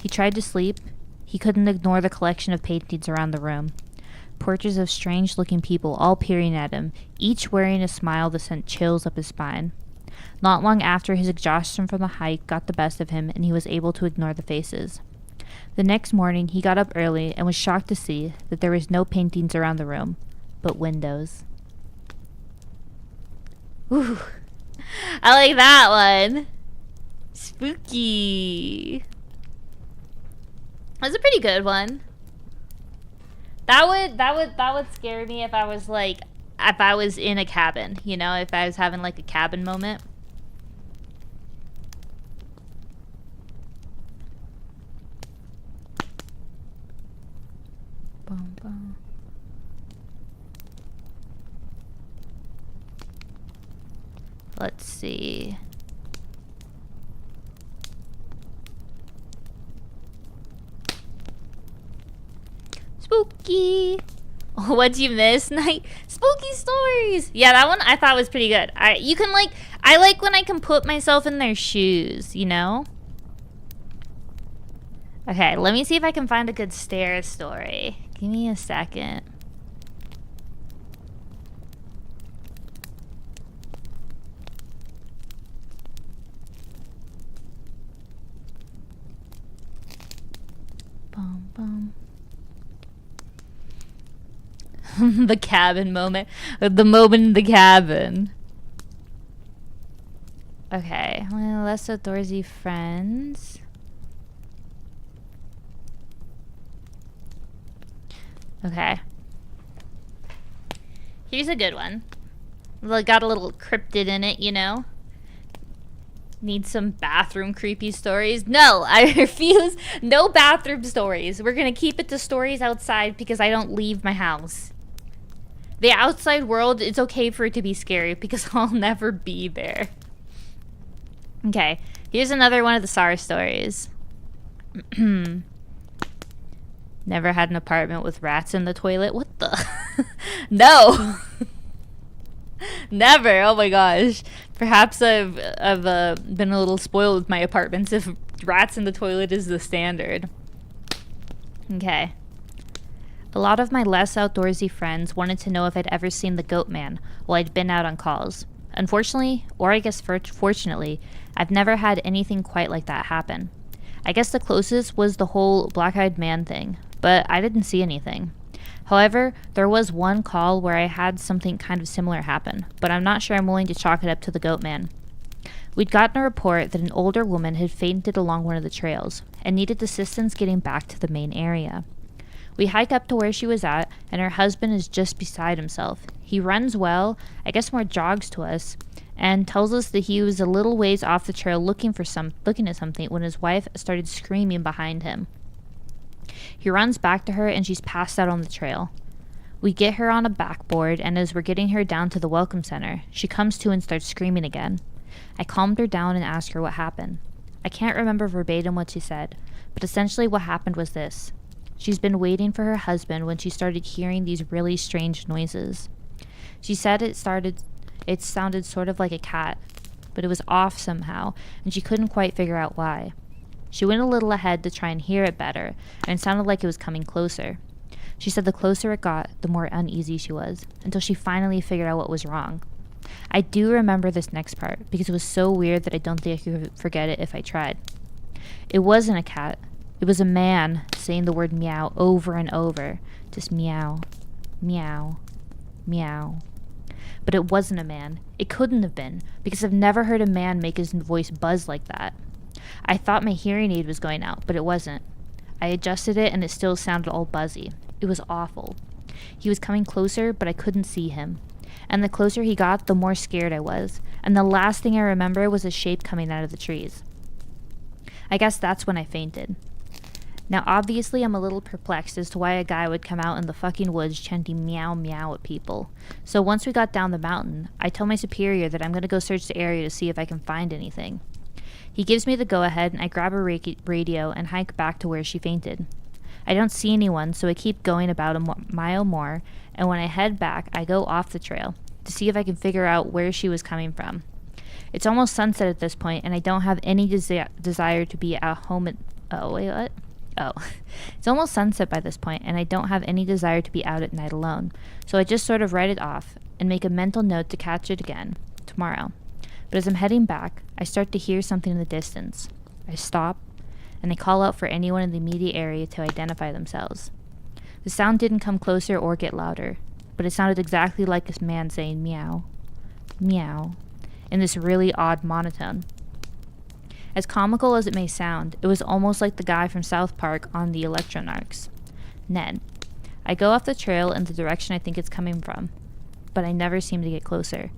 He tried to sleep. He couldn't ignore the collection of paintings around the room. Portraits of strange-looking people all peering at him, each wearing a smile that sent chills up his spine. Not long after, his exhaustion from the hike got the best of him, and he was able to ignore the faces. The next morning, he got up early and was shocked to see that there was no paintings around the room, but windows. Ooh, I like that one. Spooky. That's a pretty good one. That would scare me if I was in a cabin, you know, if I was having like a cabin moment. Boom, boom. Let's see. Spooky. What'd you miss? Night spooky stories. Yeah, that one I thought was pretty good. I like when I can put myself in their shoes, you know? Okay, let me see if I can find a good stairs story. Give me a second. Boom, boom. The cabin moment. The moment in the cabin. Okay, well, less outdoorsy friends. Okay. Here's a good one. Got a little cryptid in it, you know? Need some bathroom creepy stories? No, I refuse. No bathroom stories. We're gonna keep it to stories outside because I don't leave my house. The outside world, it's okay for it to be scary because I'll never be there. Okay, here's another one of the SAR stories. Never had an apartment with rats in the toilet? What the? No! Never! Oh my gosh. Perhaps I've been a little spoiled with my apartments if rats in the toilet is the standard. Okay. A lot of my less outdoorsy friends wanted to know if I'd ever seen the goat man while I'd been out on calls. Unfortunately, or I guess fortunately, I've never had anything quite like that happen. I guess the closest was the whole black-eyed man thing, but I didn't see anything. However, there was one call where I had something kind of similar happen, but I'm not sure I'm willing to chalk it up to the goat man. We'd gotten a report that an older woman had fainted along one of the trails and needed assistance getting back to the main area. We hike up to where she was at, and her husband is just beside himself. He runs well, I guess more jogs to us, and tells us that he was a little ways off the trail looking at something when his wife started screaming behind him. He runs back to her, and she's passed out on the trail. We get her on a backboard, and as we're getting her down to the welcome center, she comes to and starts screaming again. I calmed her down and asked her what happened. I can't remember verbatim what she said, but essentially what happened was this. She's been waiting for her husband when she started hearing these really strange noises. She said it sounded sort of like a cat, but it was off somehow, and she couldn't quite figure out why. She went a little ahead to try and hear it better, and it sounded like it was coming closer. She said the closer it got, the more uneasy she was, until she finally figured out what was wrong. I do remember this next part, because it was so weird that I don't think I could forget it if I tried. It wasn't a cat. It was a man saying the word meow over and over. Just meow, meow, meow. But it wasn't a man. It couldn't have been, because I've never heard a man make his voice buzz like that. I thought my hearing aid was going out, but it wasn't. I adjusted it and it still sounded all buzzy. It was awful. He was coming closer, but I couldn't see him. And the closer he got, the more scared I was. And the last thing I remember was a shape coming out of the trees. I guess that's when I fainted. Now, obviously, I'm a little perplexed as to why a guy would come out in the fucking woods chanting meow meow at people. So once we got down the mountain, I tell my superior that I'm going to go search the area to see if I can find anything. He gives me the go-ahead, and I grab a radio and hike back to where she fainted. I don't see anyone, so I keep going about a mile more, and when I head back, I go off the trail to see if I can figure out where she was coming from. It's almost sunset at this point, and I don't have any desire to be at home at... Oh, wait, what? Oh. It's almost sunset by this point, and I don't have any desire to be out at night alone, so I just sort of write it off and make a mental note to catch it again tomorrow. But as I'm heading back, I start to hear something in the distance. I stop, and I call out for anyone in the immediate area to identify themselves. The sound didn't come closer or get louder, but it sounded exactly like this man saying meow, meow, in this really odd monotone. As comical as it may sound, it was almost like the guy from South Park on the Electronarchs, Ned. I go off the trail in the direction I think it's coming from, but I never seem to get closer.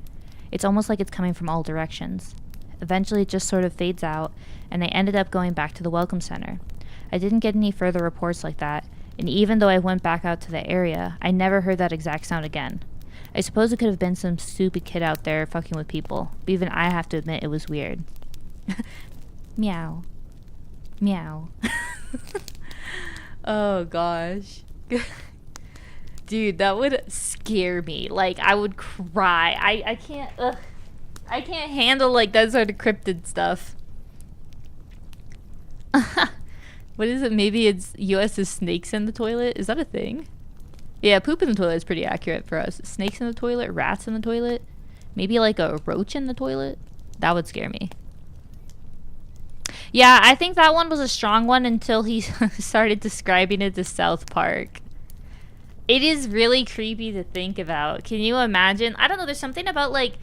It's almost like it's coming from all directions. Eventually it just sort of fades out, and I ended up going back to the Welcome Center. I didn't get any further reports like that, and even though I went back out to the area, I never heard that exact sound again. I suppose it could have been some stupid kid out there fucking with people, but even I have to admit it was weird. Meow. Meow. Oh gosh. Dude, that would scare me. Like, I would cry. I can't, ugh. I can't handle, like, that sort of cryptid stuff. What is it? Maybe it's U.S.'s snakes in the toilet? Is that a thing? Yeah, poop in the toilet is pretty accurate for us. Snakes in the toilet, rats in the toilet, maybe like a roach in the toilet. That would scare me. Yeah, I think that one was a strong one until he started describing it to South Park. It is really creepy to think about. Can you imagine? I don't know, there's something about like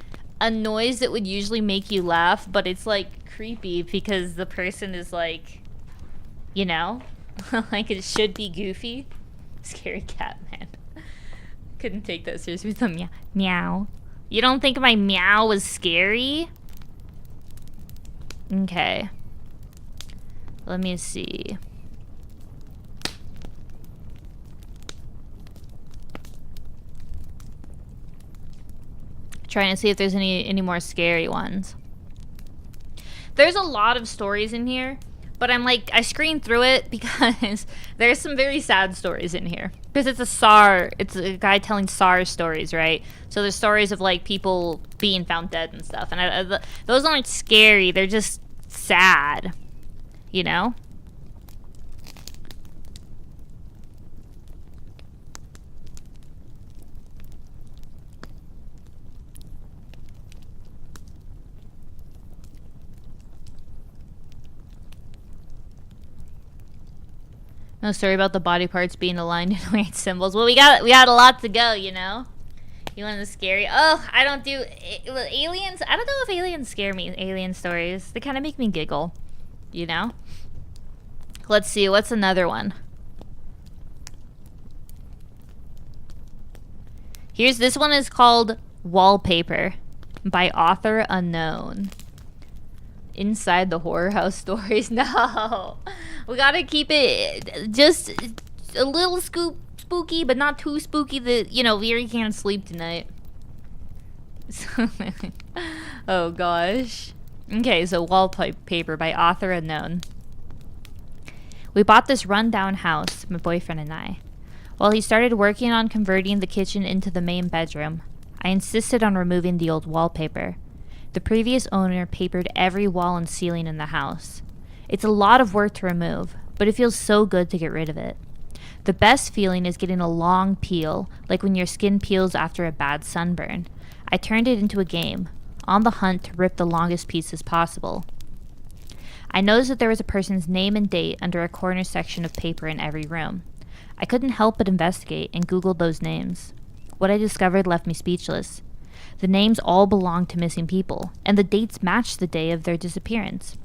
a noise that would usually make you laugh, but it's like creepy because the person is like, you know, like it should be goofy. Scary cat, man. Couldn't take that seriously with a meow. You don't think my meow was scary? Okay. Let me see. Trying to see if there's any more scary ones. There's a lot of stories in here, but I'm like, I screened through it because there's some very sad stories in here. Because it's a guy telling SAR stories, right? So there's stories of like people being found dead and stuff. And those aren't scary, they're just sad. You know? No story about the body parts being aligned in weird symbols. Well, we had a lot to go, you know? You want the scary? Oh, I don't do aliens. I don't know if aliens scare me. Alien stories, they kind of make me giggle. You know? Let's see, what's another one? This one is called Wallpaper by author unknown. Inside the horror house stories. No. We gotta keep it just a little spooky, but not too spooky that, you know, we can't sleep tonight. Oh gosh. Okay, so Wallpaper by author unknown. We bought this rundown house, my boyfriend and I. While he started working on converting the kitchen into the main bedroom, I insisted on removing the old wallpaper. The previous owner papered every wall and ceiling in the house. It's a lot of work to remove, but it feels so good to get rid of it. The best feeling is getting a long peel, like when your skin peels after a bad sunburn. I turned it into a game, on the hunt to rip the longest pieces possible. I noticed that there was a person's name and date under a corner section of paper in every room. I couldn't help but investigate and Googled those names. What I discovered left me speechless. The names all belonged to missing people, and the dates matched the day of their disappearance.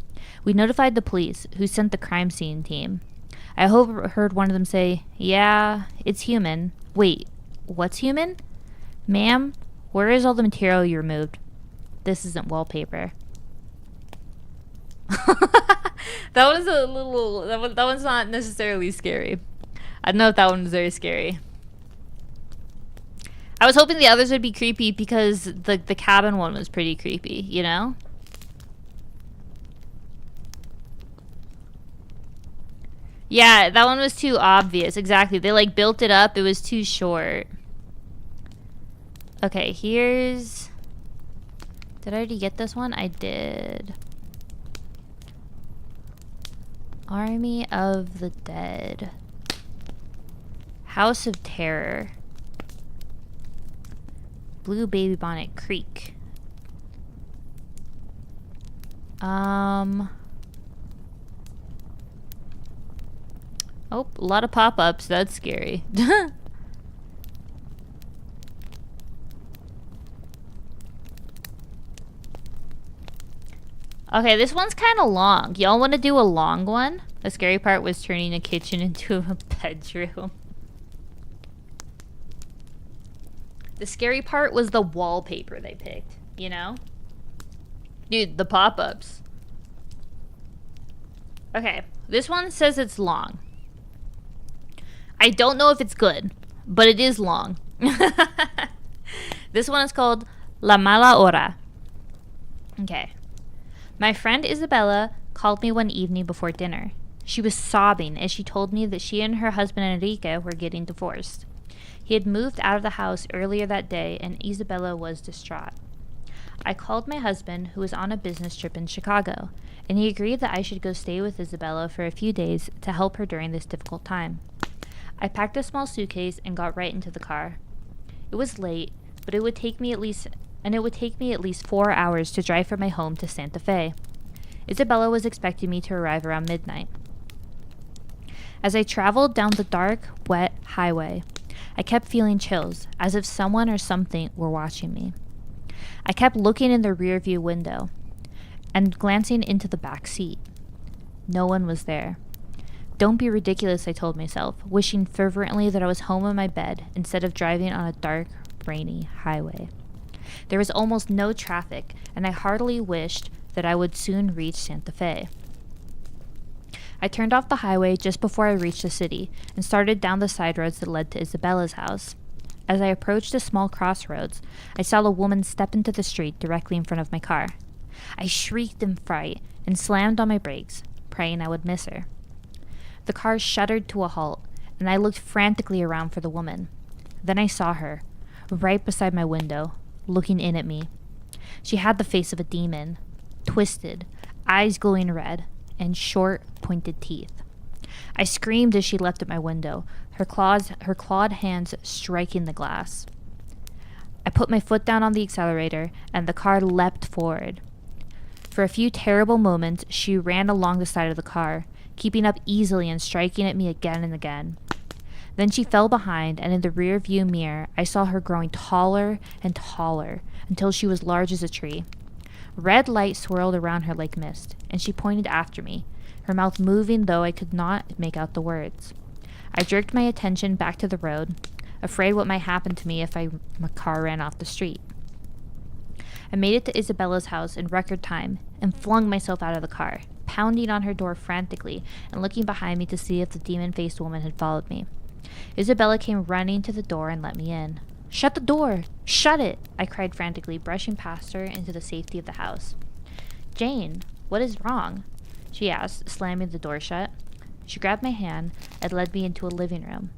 We notified the police, who sent the crime scene team. I heard one of them say, "Yeah, it's human." Wait, what's human? Ma'am, where is all the material you removed? This isn't wallpaper. That one's a little. That one's not necessarily scary. I don't know if that one was very scary. I was hoping the others would be creepy because the cabin one was pretty creepy, you know? Yeah, that one was too obvious. Exactly. They like built it up. It was too short. Okay, here's... Did I already get this one? I did. Army of the Dead. House of Terror. Blue Baby Bonnet Creek. Oh, a lot of pop-ups. That's scary. Okay, this one's kind of long. Y'all want to do a long one? The scary part was turning a kitchen into a bedroom. The scary part was the wallpaper they picked, you know? Dude, the pop-ups. Okay, this one says it's long. I don't know if it's good, but it is long. This one is called La Mala Hora. Okay. My friend Isabella called me one evening before dinner. She was sobbing as she told me that she and her husband Enrique were getting divorced. He had moved out of the house earlier that day, and Isabella was distraught. I called my husband, who was on a business trip in Chicago, and he agreed that I should go stay with Isabella for a few days to help her during this difficult time. I packed a small suitcase and got right into the car. It was late, but it would take me at least 4 hours to drive from my home to Santa Fe. Isabella was expecting me to arrive around midnight. As I traveled down the dark, wet highway, I kept feeling chills, as if someone or something were watching me. I kept looking in the rearview window and glancing into the back seat. No one was there. Don't be ridiculous, I told myself, wishing fervently that I was home in my bed instead of driving on a dark, rainy highway. There was almost no traffic, and I heartily wished that I would soon reach Santa Fe. I turned off the highway just before I reached the city and started down the side roads that led to Isabella's house. As I approached a small crossroads, I saw a woman step into the street directly in front of my car. I shrieked in fright and slammed on my brakes, praying I would miss her. The car shuddered to a halt, and I looked frantically around for the woman. Then I saw her, right beside my window, looking in at me. She had the face of a demon, twisted, eyes glowing red, and short, pointed teeth. I screamed as she leapt at my window, her clawed hands striking the glass. I put my foot down on the accelerator, and the car leapt forward. For a few terrible moments, she ran along the side of the car, keeping up easily and striking at me again and again. Then she fell behind, and in the rear view mirror, I saw her growing taller and taller until she was large as a tree. Red light swirled around her like mist, and she pointed after me, her mouth moving though I could not make out the words. I jerked my attention back to the road, afraid what might happen to me if my car ran off the street. I made it to Isabella's house in record time and flung myself out of the car, pounding on her door frantically and looking behind me to see if the demon-faced woman had followed me. Isabella came running to the door and let me in. "Shut the door! Shut it!" I cried frantically, brushing past her into the safety of the house. "Jane, what is wrong?" she asked, slamming the door shut. She grabbed my hand and led me into a living room.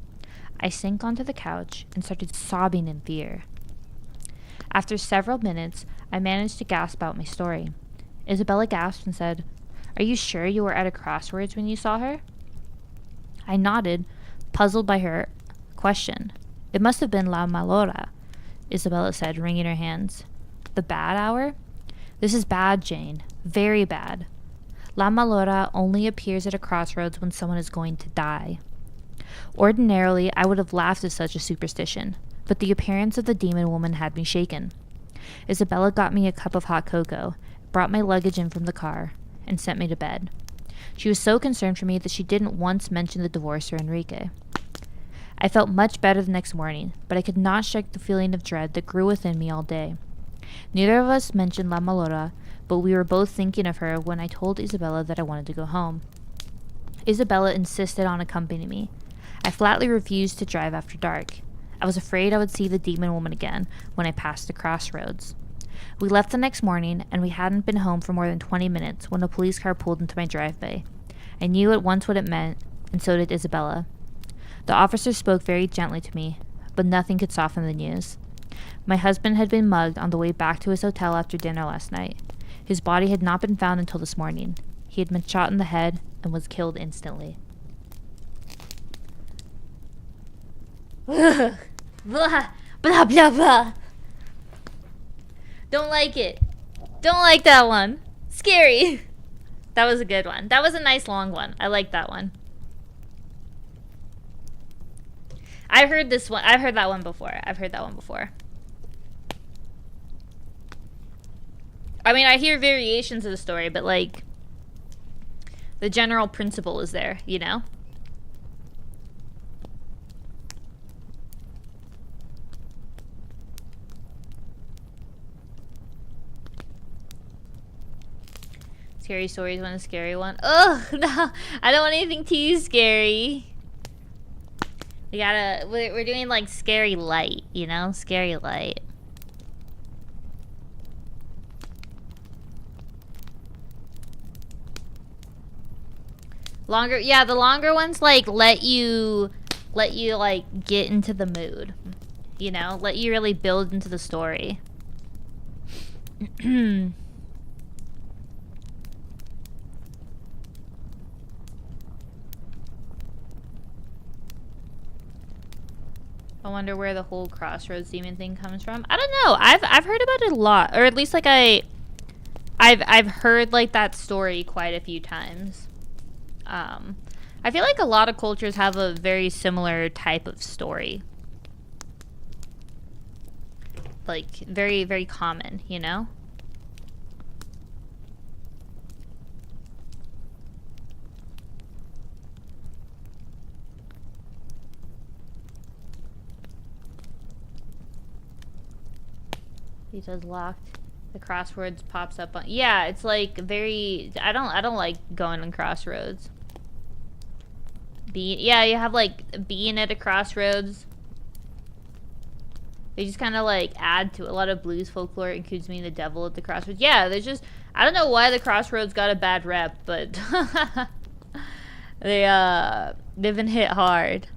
I sank onto the couch and started sobbing in fear. After several minutes, I managed to gasp out my story. Isabella gasped and said, "Are you sure you were at a crossroads when you saw her?" I nodded, puzzled by her question. "It must have been La Mala Hora," Isabella said, wringing her hands. "The bad hour? This is bad, Jane. Very bad. La Mala Hora only appears at a crossroads when someone is going to die." Ordinarily, I would have laughed at such a superstition, but the appearance of the demon woman had me shaken. Isabella got me a cup of hot cocoa, brought my luggage in from the car, and sent me to bed. She was so concerned for me that she didn't once mention the divorce or Enrique. I felt much better the next morning, but I could not shake the feeling of dread that grew within me all day. Neither of us mentioned La Mala Hora, but we were both thinking of her when I told Isabella that I wanted to go home. Isabella insisted on accompanying me. I flatly refused to drive after dark. I was afraid I would see the demon woman again when I passed the crossroads. We left the next morning, and we hadn't been home for more than 20 minutes when a police car pulled into my driveway. I knew at once what it meant, and so did Isabella. The officer spoke very gently to me, but nothing could soften the news. My husband had been mugged on the way back to his hotel after dinner last night. His body had not been found until this morning. He had been shot in the head and was killed instantly. Blah, blah, blah, blah. Don't like it. Don't like that one. Scary. That was a good one. That was a nice long one. I like that one. I've heard this one. I've heard that one before. I mean, I hear variations of the story, but like the general principle is there, you know? Scary stories, one a scary one. Oh, no. I don't want anything too scary. We're doing like scary light, you know? Scary light. Longer, yeah, the longer ones like let you like get into the mood. You know? Let you really build into the story. I wonder where the whole crossroads demon thing comes from. I don't know. I've heard about it a lot, or at least like I've heard like that story quite a few times. I feel like a lot of cultures have a very similar type of story. Like very, very common, you know? He says locked. The crossroads pops up on. Yeah, it's like very. I don't like going on crossroads. Yeah, you have like being at a crossroads. They just kind of like add to a lot of blues folklore. Includes meeting the devil at the crossroads. Yeah, there's just. I don't know why the crossroads got a bad rep, but they've been hit hard.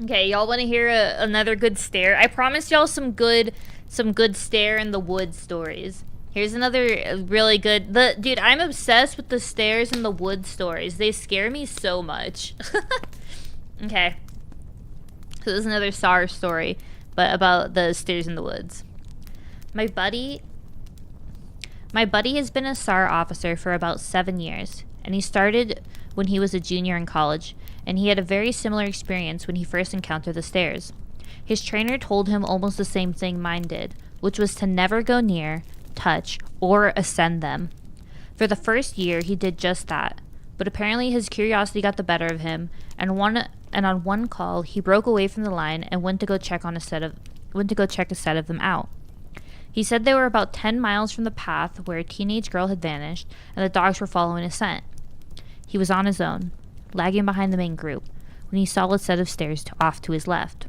Okay, y'all want to hear another good stare? I promised y'all some good stare in the woods stories. Here's another really good. Dude, I'm obsessed with the stairs in the woods stories. They scare me so much. Okay. So this is another SAR story, but about the stairs in the woods. My buddy has been a SAR officer for about 7 years, and he started when he was a junior in college. And he had a very similar experience when he first encountered the stairs. His trainer told him almost the same thing mine did, which was to never go near, touch, or ascend them. For the first year, he did just that, but apparently his curiosity got the better of him, and on one call, he broke away from the line and went to go check a set of them out. He said they were about 10 miles from the path where a teenage girl had vanished, and the dogs were following his scent. He was on his own, lagging behind the main group, when he saw a set of stairs off to his left.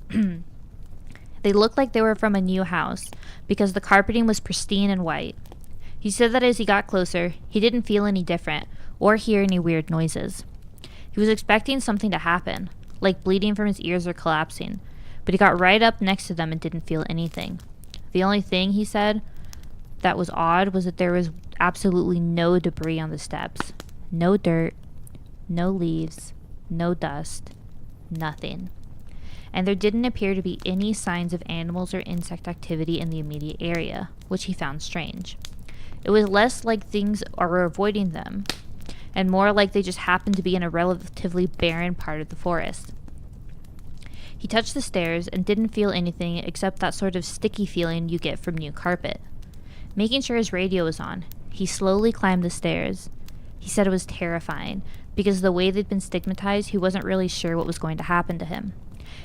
They looked like they were from a new house, because the carpeting was pristine and white. He said that as he got closer, he didn't feel any different, or hear any weird noises. He was expecting something to happen, like bleeding from his ears or collapsing, but he got right up next to them and didn't feel anything. The only thing, he said, that was odd was that there was absolutely no debris on the steps. No dirt, no leaves, no dust, nothing. And there didn't appear to be any signs of animals or insect activity in the immediate area, which he found strange. It was less like things are avoiding them, and more like they just happened to be in a relatively barren part of the forest. He touched the stairs and didn't feel anything except that sort of sticky feeling you get from new carpet. Making sure his radio was on, he slowly climbed the stairs. He said it was terrifying, because the way they'd been stigmatized, he wasn't really sure what was going to happen to him.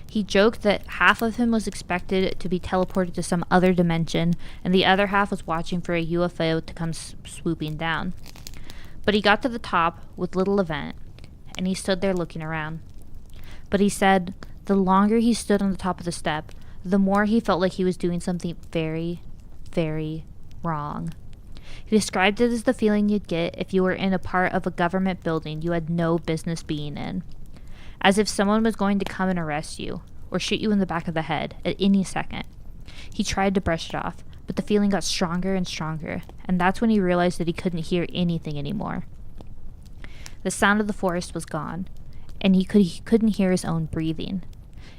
He joked that half of him was expected to be teleported to some other dimension, and the other half was watching for a UFO to come swooping down. But he got to the top with little event, and he stood there looking around. But he said the longer he stood on the top of the step, the more he felt like he was doing something very, very wrong. He described it as the feeling you'd get if you were in a part of a government building you had no business being in. As if someone was going to come and arrest you, or shoot you in the back of the head at any second. He tried to brush it off, but the feeling got stronger and stronger, and that's when he realized that he couldn't hear anything anymore. The sound of the forest was gone, and he couldn't hear his own breathing.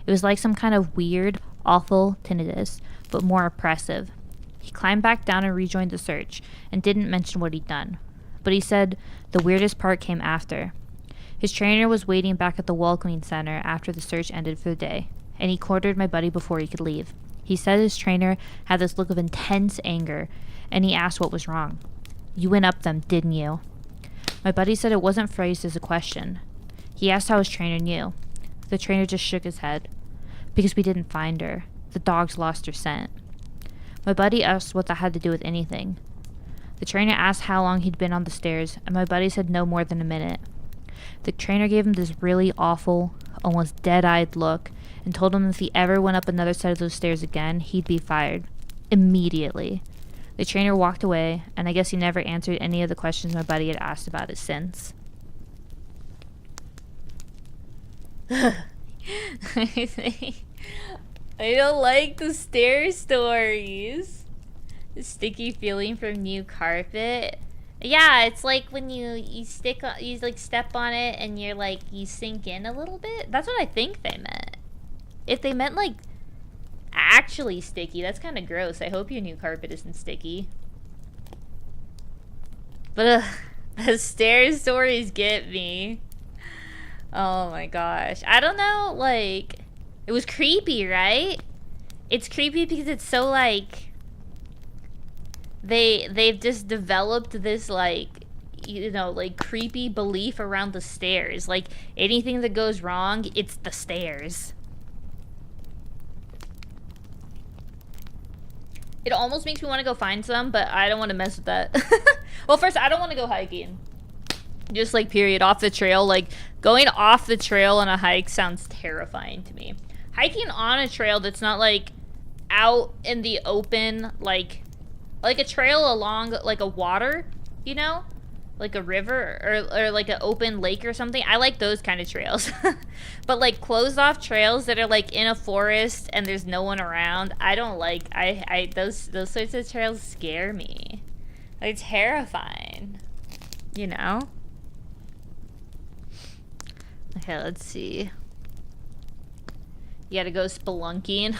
It was like some kind of weird, awful tinnitus, but more oppressive. He climbed back down and rejoined the search, and didn't mention what he'd done. But he said the weirdest part came after. His trainer was waiting back at the welcoming center after the search ended for the day, and he cornered my buddy before he could leave. He said his trainer had this look of intense anger, and he asked what was wrong. "You went up them, didn't you?" My buddy said it wasn't phrased as a question. He asked how his trainer knew. The trainer just shook his head. "Because we didn't find her. The dogs lost her scent." My buddy asked what that had to do with anything. The trainer asked how long he'd been on the stairs, and my buddy said no more than a minute. The trainer gave him this really awful, almost dead-eyed look, and told him if he ever went up another set of those stairs again, he'd be fired. Immediately. The trainer walked away, and I guess he never answered any of the questions my buddy had asked about it since. I don't like the stair stories. The sticky feeling from new carpet. Yeah, it's like when you like step on it and you're like, you sink in a little bit. That's what I think they meant. If they meant like actually sticky, that's kind of gross. I hope your new carpet isn't sticky. But the stair stories get me. Oh my gosh. I don't know, like, it was creepy, right? It's creepy because it's so like, they've just developed this like, you know, like creepy belief around the stairs. Like anything that goes wrong, it's the stairs. It almost makes me want to go find some, but I don't want to mess with that. Well, first, I don't want to go hiking. Just like period, off the trail. Like going off the trail on a hike sounds terrifying to me. Hiking on a trail that's not like out in the open, like a trail along like a water, you know, like a river or like an open lake or something. I like those kind of trails. But like closed off trails that are like in a forest and there's no one around, I don't like. Those sorts of trails scare me. They're terrifying, you know. Okay, let's see. You gotta go spelunking.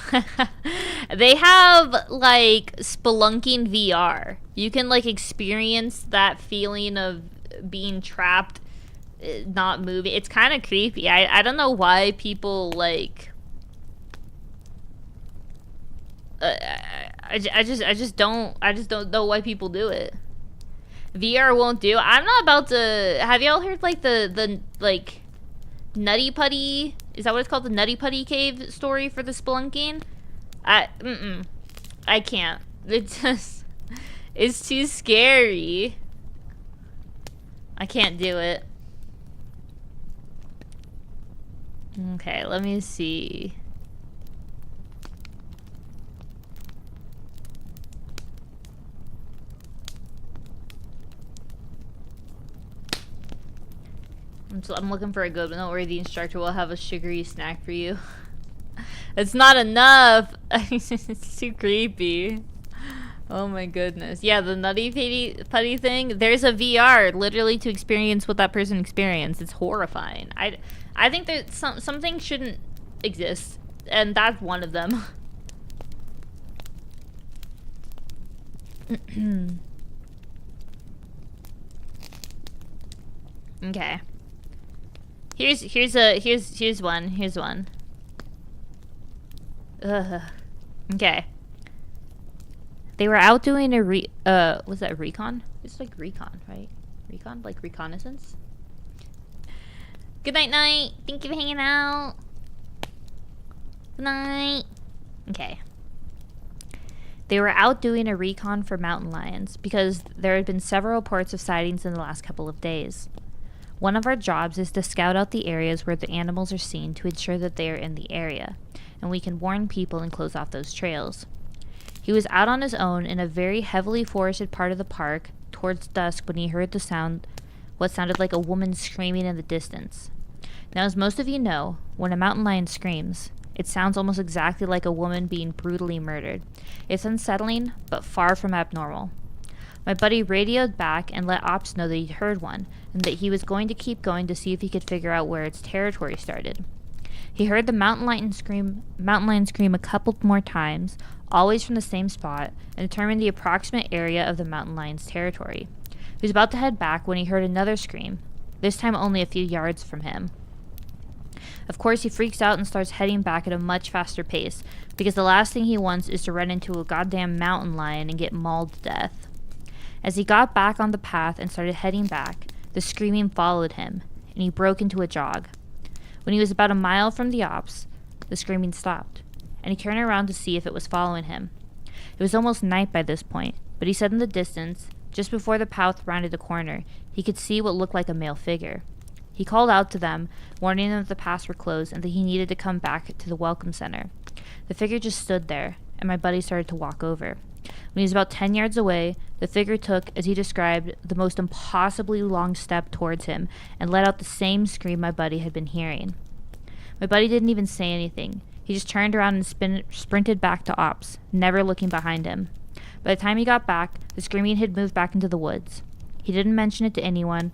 They have like spelunking VR. You can like experience that feeling of being trapped, not moving. It's kind of creepy. I don't know why people like. I just don't know why people do it. VR won't do. I'm not about to. Have y'all heard like the like Nutty Putty? Is that what it's called? The Nutty Putty Cave story for the spelunking? I can't. It's too scary. I can't do it. Okay, let me see. I'm looking for a good one. Don't worry, the instructor will have a sugary snack for you. It's not enough. It's too creepy. Oh my goodness. Yeah, the Nutty Putty thing. There's a VR literally to experience what that person experienced. It's horrifying. I think that some things shouldn't exist, and that's one of them. Okay. Here's one. Ugh. Okay. They were out doing a was that recon? It's like recon, right? Recon? Like reconnaissance? Good night. Thank you for hanging out. Good night. Okay. They were out doing a recon for mountain lions because there had been several reports of sightings in the last couple of days. One of our jobs is to scout out the areas where the animals are seen to ensure that they are in the area, and we can warn people and close off those trails. He was out on his own in a very heavily forested part of the park towards dusk when he heard what sounded like a woman screaming in the distance. Now, as most of you know, when a mountain lion screams, it sounds almost exactly like a woman being brutally murdered. It's unsettling, but far from abnormal. My buddy radioed back and let Ops know that he'd heard one, and that he was going to keep going to see if he could figure out where its territory started. He heard the mountain lion scream a couple more times, always from the same spot, and determined the approximate area of the mountain lion's territory. He was about to head back when he heard another scream, this time only a few yards from him. Of course, he freaks out and starts heading back at a much faster pace, because the last thing he wants is to run into a goddamn mountain lion and get mauled to death. As he got back on the path and started heading back, the screaming followed him, and he broke into a jog. When he was about a mile from the Ops, the screaming stopped, and he turned around to see if it was following him. It was almost night by this point, but he said in the distance, just before the path rounded the corner, he could see what looked like a male figure. He called out to them, warning them that the paths were closed and that he needed to come back to the welcome center. The figure just stood there, and my buddy started to walk over. When he was about 10 yards away, the figure took, as he described, the most impossibly long step towards him and let out the same scream my buddy had been hearing. My buddy didn't even say anything. He just turned around and sprinted back to Ops, never looking behind him. By the time he got back, the screaming had moved back into the woods. He didn't mention it to anyone,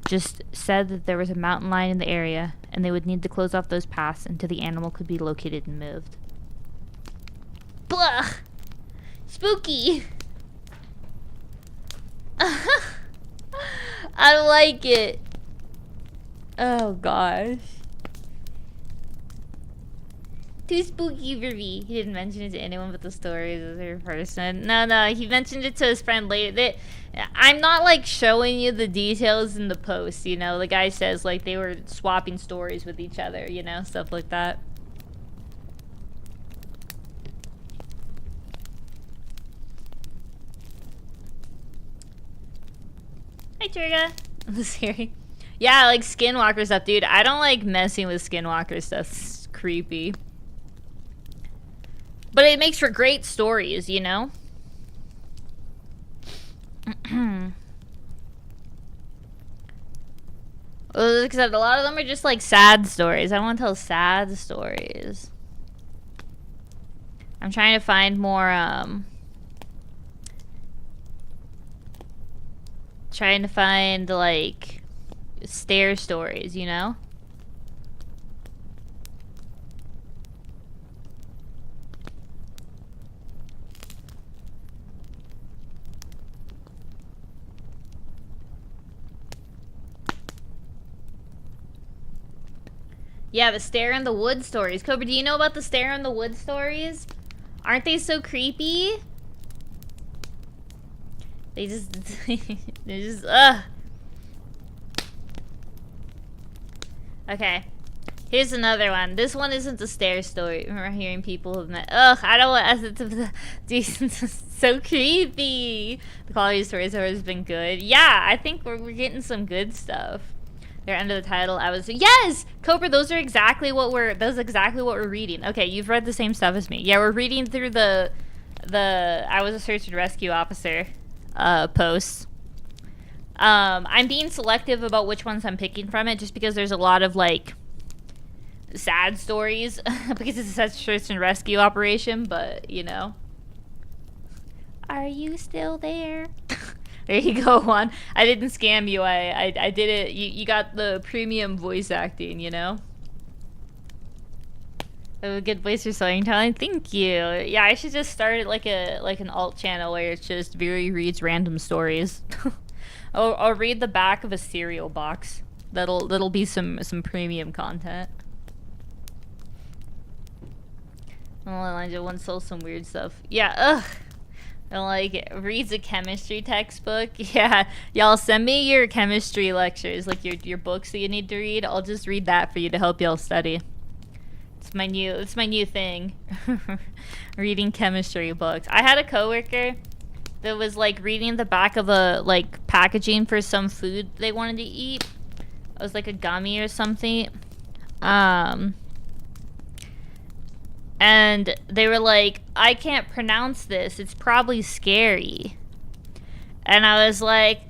just said that there was a mountain lion in the area, and they would need to close off those paths until the animal could be located and moved. Blah! Spooky! I like it. Oh gosh. Too spooky for me. He didn't mention it to anyone but the stories of their person. No, he mentioned it to his friend later. I'm not like showing you the details in the post, you know. The guy says like they were swapping stories with each other, you know, stuff like that. Hi, Trigga. Siri. Yeah, like skinwalker stuff, dude. I don't like messing with skinwalker stuff. It's creepy. But it makes for great stories, you know? Well, except a lot of them are just like sad stories. I want to tell sad stories. I'm trying to find more, trying to find, like, stare stories, you know? Yeah, the stare in the wood stories. Cobra, do you know about the stare in the wood stories? Aren't they so creepy? They just... they're just... ugh. Okay. Here's another one. This one isn't a stare story. Remember hearing people have met... Ugh, I don't want... Dude, so creepy. The quality of stories have always been good. Yeah, I think we're getting some good stuff. They're under the title. I was... Yes! Cobra, those are exactly what we're... That's exactly what we're reading. Okay, you've read the same stuff as me. Yeah, we're reading through the I was a search and rescue officer posts. I'm being selective about which ones I'm picking from it just because there's a lot of, like, sad stories because it's a search and rescue operation, but, you know. Are you still there? There you go, Juan. I didn't scam you. I did it. You got the premium voice acting, you know? A good voice for storytelling. Thank you. Yeah, I should just start like an alt channel where it's just Viri reads random stories. I'll read the back of a cereal box. That'll be some premium content. Oh, Elijah once sold some weird stuff. Yeah, ugh. I don't like it. Reads a chemistry textbook. Yeah, y'all send me your chemistry lectures, like your books that you need to read. I'll just read that for you to help y'all study. It's my new thing. Reading chemistry books. I had a coworker that was like reading the back of a like packaging for some food they wanted to eat. It was like a gummy or something. And they were like, I can't pronounce this. It's probably scary. And I was like,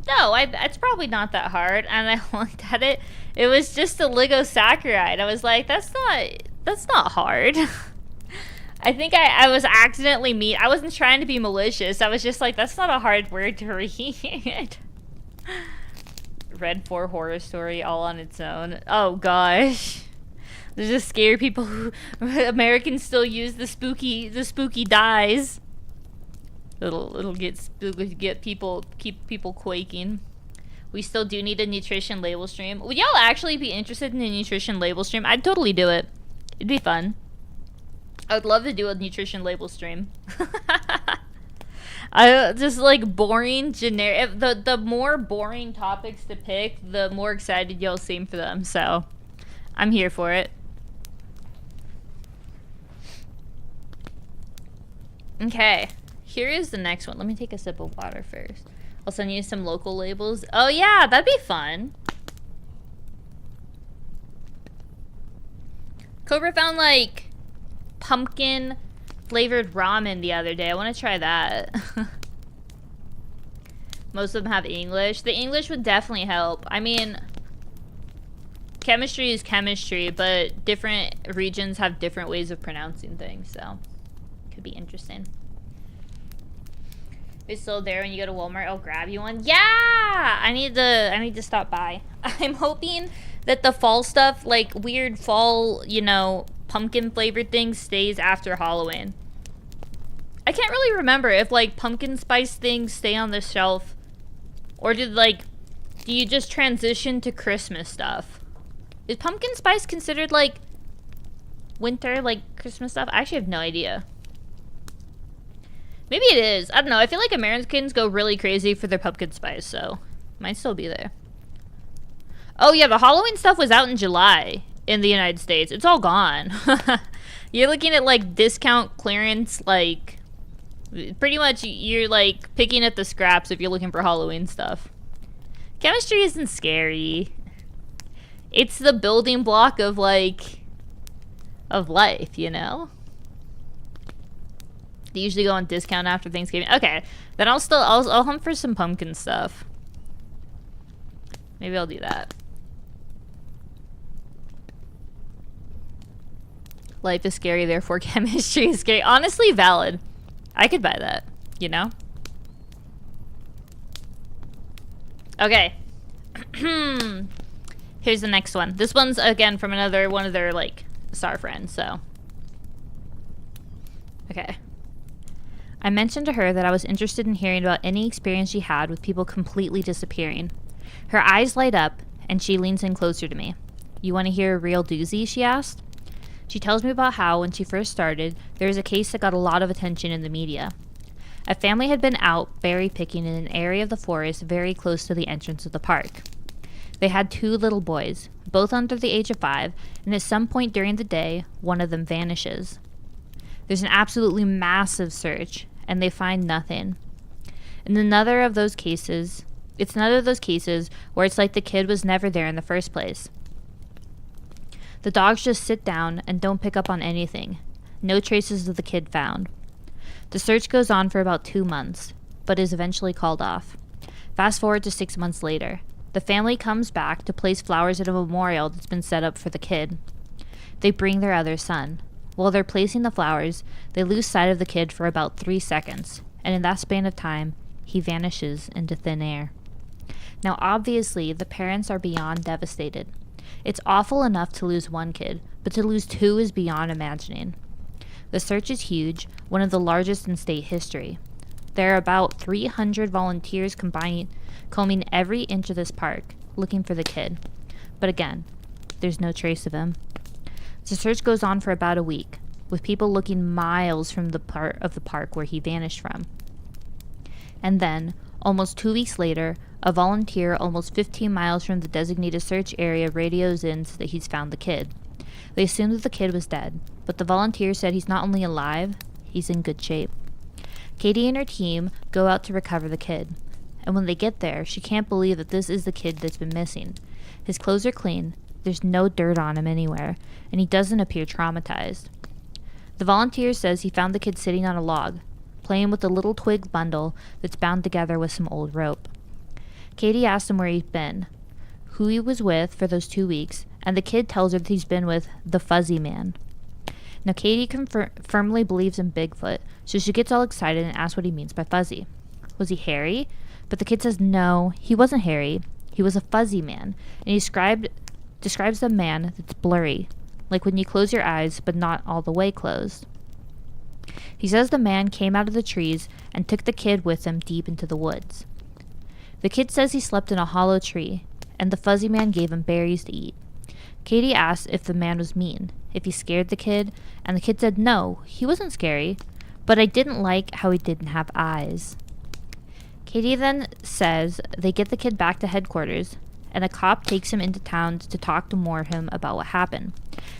no, it's probably not that hard. And I looked at it. It was just a oligosaccharide. I was like, that's not hard. I think I was accidentally mean. I wasn't trying to be malicious. I was just like, that's not a hard word to read. Read 4 horror story all on its own. Oh gosh. There's just scary people who Americans still use the spooky dyes. It'll get people, keep people quaking. We still do need a nutrition label stream. Would y'all actually be interested in a nutrition label stream? I'd totally do it. It'd be fun. I would love to do a nutrition label stream. I just like boring generic. The more boring topics to pick, the more excited y'all seem for them. So, I'm here for it. Okay, here is the next one. Let me take a sip of water first. I'll send you some local labels. Oh yeah, that'd be fun. Cobra found like pumpkin flavored ramen the other day. I want to try that. Most of them have English. The English would definitely help. I mean, chemistry is chemistry, but different regions have different ways of pronouncing things, so could be interesting. It's still there when you go to Walmart. I'll grab you one. Yeah, I need to stop by. I'm hoping that the fall stuff, like weird fall, you know, pumpkin flavored things, stays after Halloween. I can't really remember if like pumpkin spice things stay on the shelf, or do you just transition to Christmas stuff? Is pumpkin spice considered like winter, like Christmas stuff? I actually have no idea. Maybe it is. I don't know. I feel like Americans go really crazy for their pumpkin spice, so might still be there. Oh yeah, the Halloween stuff was out in July in the United States. It's all gone. You're looking at like discount clearance, like pretty much you're like picking at the scraps if you're looking for Halloween stuff. Chemistry isn't scary. It's the building block of like of life, you know? They usually go on discount after Thanksgiving. Okay, then I'll hunt for some pumpkin stuff. Maybe I'll do that. Life is scary, therefore chemistry is scary. Honestly, valid. I could buy that, you know? Okay. Here's the next one. This one's, again, from one of their, like, star friends, so. Okay. I mentioned to her that I was interested in hearing about any experience she had with people completely disappearing. Her eyes light up, and she leans in closer to me. You want to hear a real doozy? She asked. She tells me about how, when she first started, there was a case that got a lot of attention in the media. A family had been out berry picking in an area of the forest very close to the entrance of the park. They had 2 little boys, both under the age of 5, and at some point during the day, one of them vanishes. There's an absolutely massive search, and they find nothing. It's none of those cases where it's like the kid was never there in the first place. The dogs just sit down and don't pick up on anything. No traces of the kid found. The search goes on for about 2 months, but is eventually called off. Fast forward to 6 months later. The family comes back to place flowers at a memorial that's been set up for the kid. They bring their other son. While they're placing the flowers, they lose sight of the kid for about 3 seconds, and in that span of time, he vanishes into thin air. Now, obviously, the parents are beyond devastated. It's awful enough to lose 1 kid, but to lose 2 is beyond imagining. The search is huge, one of the largest in state history. There are about 300 volunteers combing every inch of this park, looking for the kid. But again, there's no trace of him. The search goes on for about a week, with people looking miles from the part of the park where he vanished from. And then, almost 2 weeks later, a volunteer almost 15 miles from the designated search area radios in that he's found the kid. They assumed that the kid was dead, but the volunteer said he's not only alive, he's in good shape. Katie and her team go out to recover the kid, and when they get there, she can't believe that this is the kid that's been missing. His clothes are clean, there's no dirt on him anywhere, and he doesn't appear traumatized. The volunteer says he found the kid sitting on a log, playing with a little twig bundle that's bound together with some old rope. Katie asks him where he's been, who he was with for those 2 weeks, and the kid tells her that he's been with the Fuzzy Man. Now Katie firmly believes in Bigfoot, so she gets all excited and asks what he means by fuzzy. Was he hairy? But the kid says no, he wasn't hairy. He was a fuzzy man, and he describes the man that's blurry, like when you close your eyes but not all the way closed. He says the man came out of the trees and took the kid with him deep into the woods. The kid says he slept in a hollow tree, and the fuzzy man gave him berries to eat. Katie asks if the man was mean, if he scared the kid, and the kid said no, he wasn't scary, but I didn't like how he didn't have eyes. Katie then says they get the kid back to headquarters, and a cop takes him into town to talk to more of him about what happened.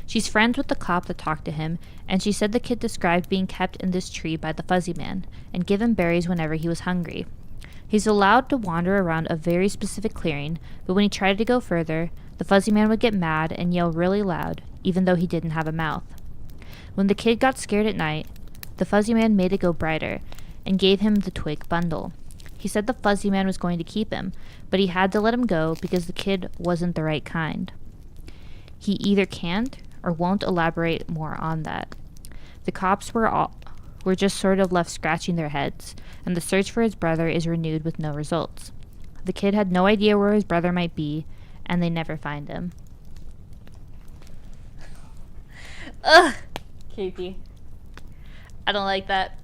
She's friends with the cop that talked to him, and she said the kid described being kept in this tree by the fuzzy man, and given berries whenever he was hungry. He's allowed to wander around a very specific clearing, but when he tried to go further, the fuzzy man would get mad and yell really loud, even though he didn't have a mouth. When the kid got scared at night, the fuzzy man made it go brighter, and gave him the twig bundle. He said the fuzzy man was going to keep him, but he had to let him go because the kid wasn't the right kind. He either can't or won't elaborate more on that. The cops were just sort of left scratching their heads, and the search for his brother is renewed with no results. The kid had no idea where his brother might be, and they never find him. Ugh! Creepy. I don't like that.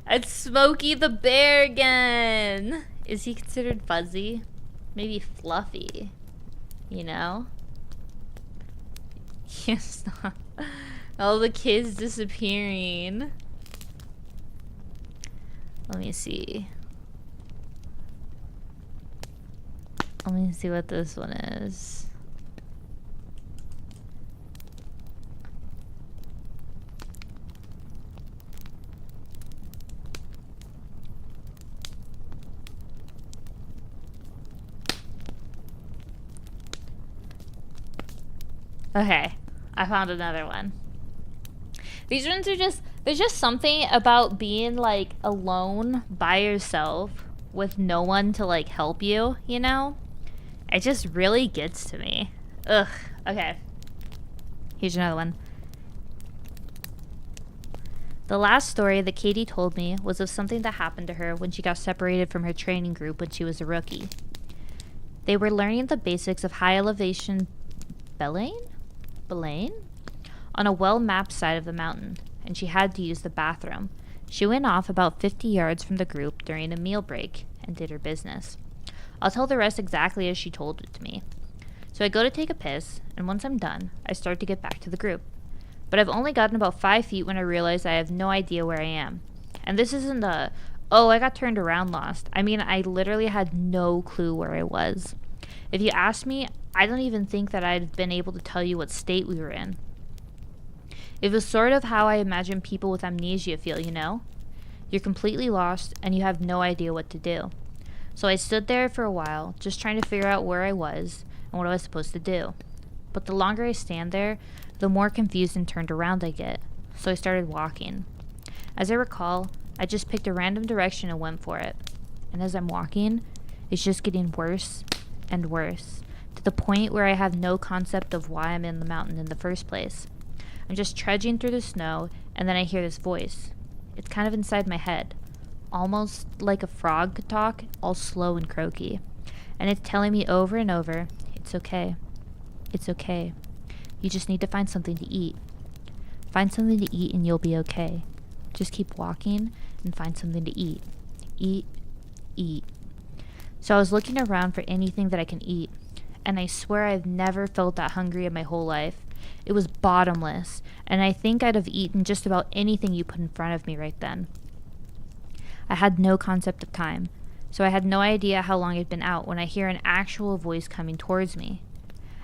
It's Smokey the Bear again. Is he considered fuzzy? Maybe fluffy. You know? Yes. All the kids disappearing. Let me see. Let me see what this one is. Okay, I found another one. These ones are there's just something about being like alone by yourself with no one to like help you, you know? It just really gets to me. Ugh, okay. Here's another one. The last story that Katie told me was of something that happened to her when she got separated from her training group when she was a rookie. They were learning the basics of high elevation belaying on a well-mapped side of the mountain, and she had to use the bathroom. She went off about 50 yards from the group during a meal break and did her business. I'll tell the rest exactly as she told it to me. So I go to take a piss, and once I'm done, I start to get back to the group. But I've only gotten about 5 feet when I realize I have no idea where I am. And this isn't a, oh, I got turned around lost. I mean, I literally had no clue where I was. If you ask me, I don't even think that I'd been able to tell you what state we were in. It was sort of how I imagine people with amnesia feel, you know? You're completely lost and you have no idea what to do. So I stood there for a while, just trying to figure out where I was and what I was supposed to do. But the longer I stand there, the more confused and turned around I get. So I started walking. As I recall, I just picked a random direction and went for it. And as I'm walking, it's just getting worse and worse, to the point where I have no concept of why I'm in the mountain in the first place. I'm just trudging through the snow, and then I hear this voice. It's kind of inside my head, almost like a frog could talk, all slow and croaky. And it's telling me over and over, it's okay. It's okay. You just need to find something to eat. Find something to eat and you'll be okay. Just keep walking and find something to eat. Eat, eat. So I was looking around for anything that I can eat, and I swear I've never felt that hungry in my whole life. It was bottomless, and I think I'd have eaten just about anything you put in front of me right then. I had no concept of time, so I had no idea how long I'd been out when I hear an actual voice coming towards me.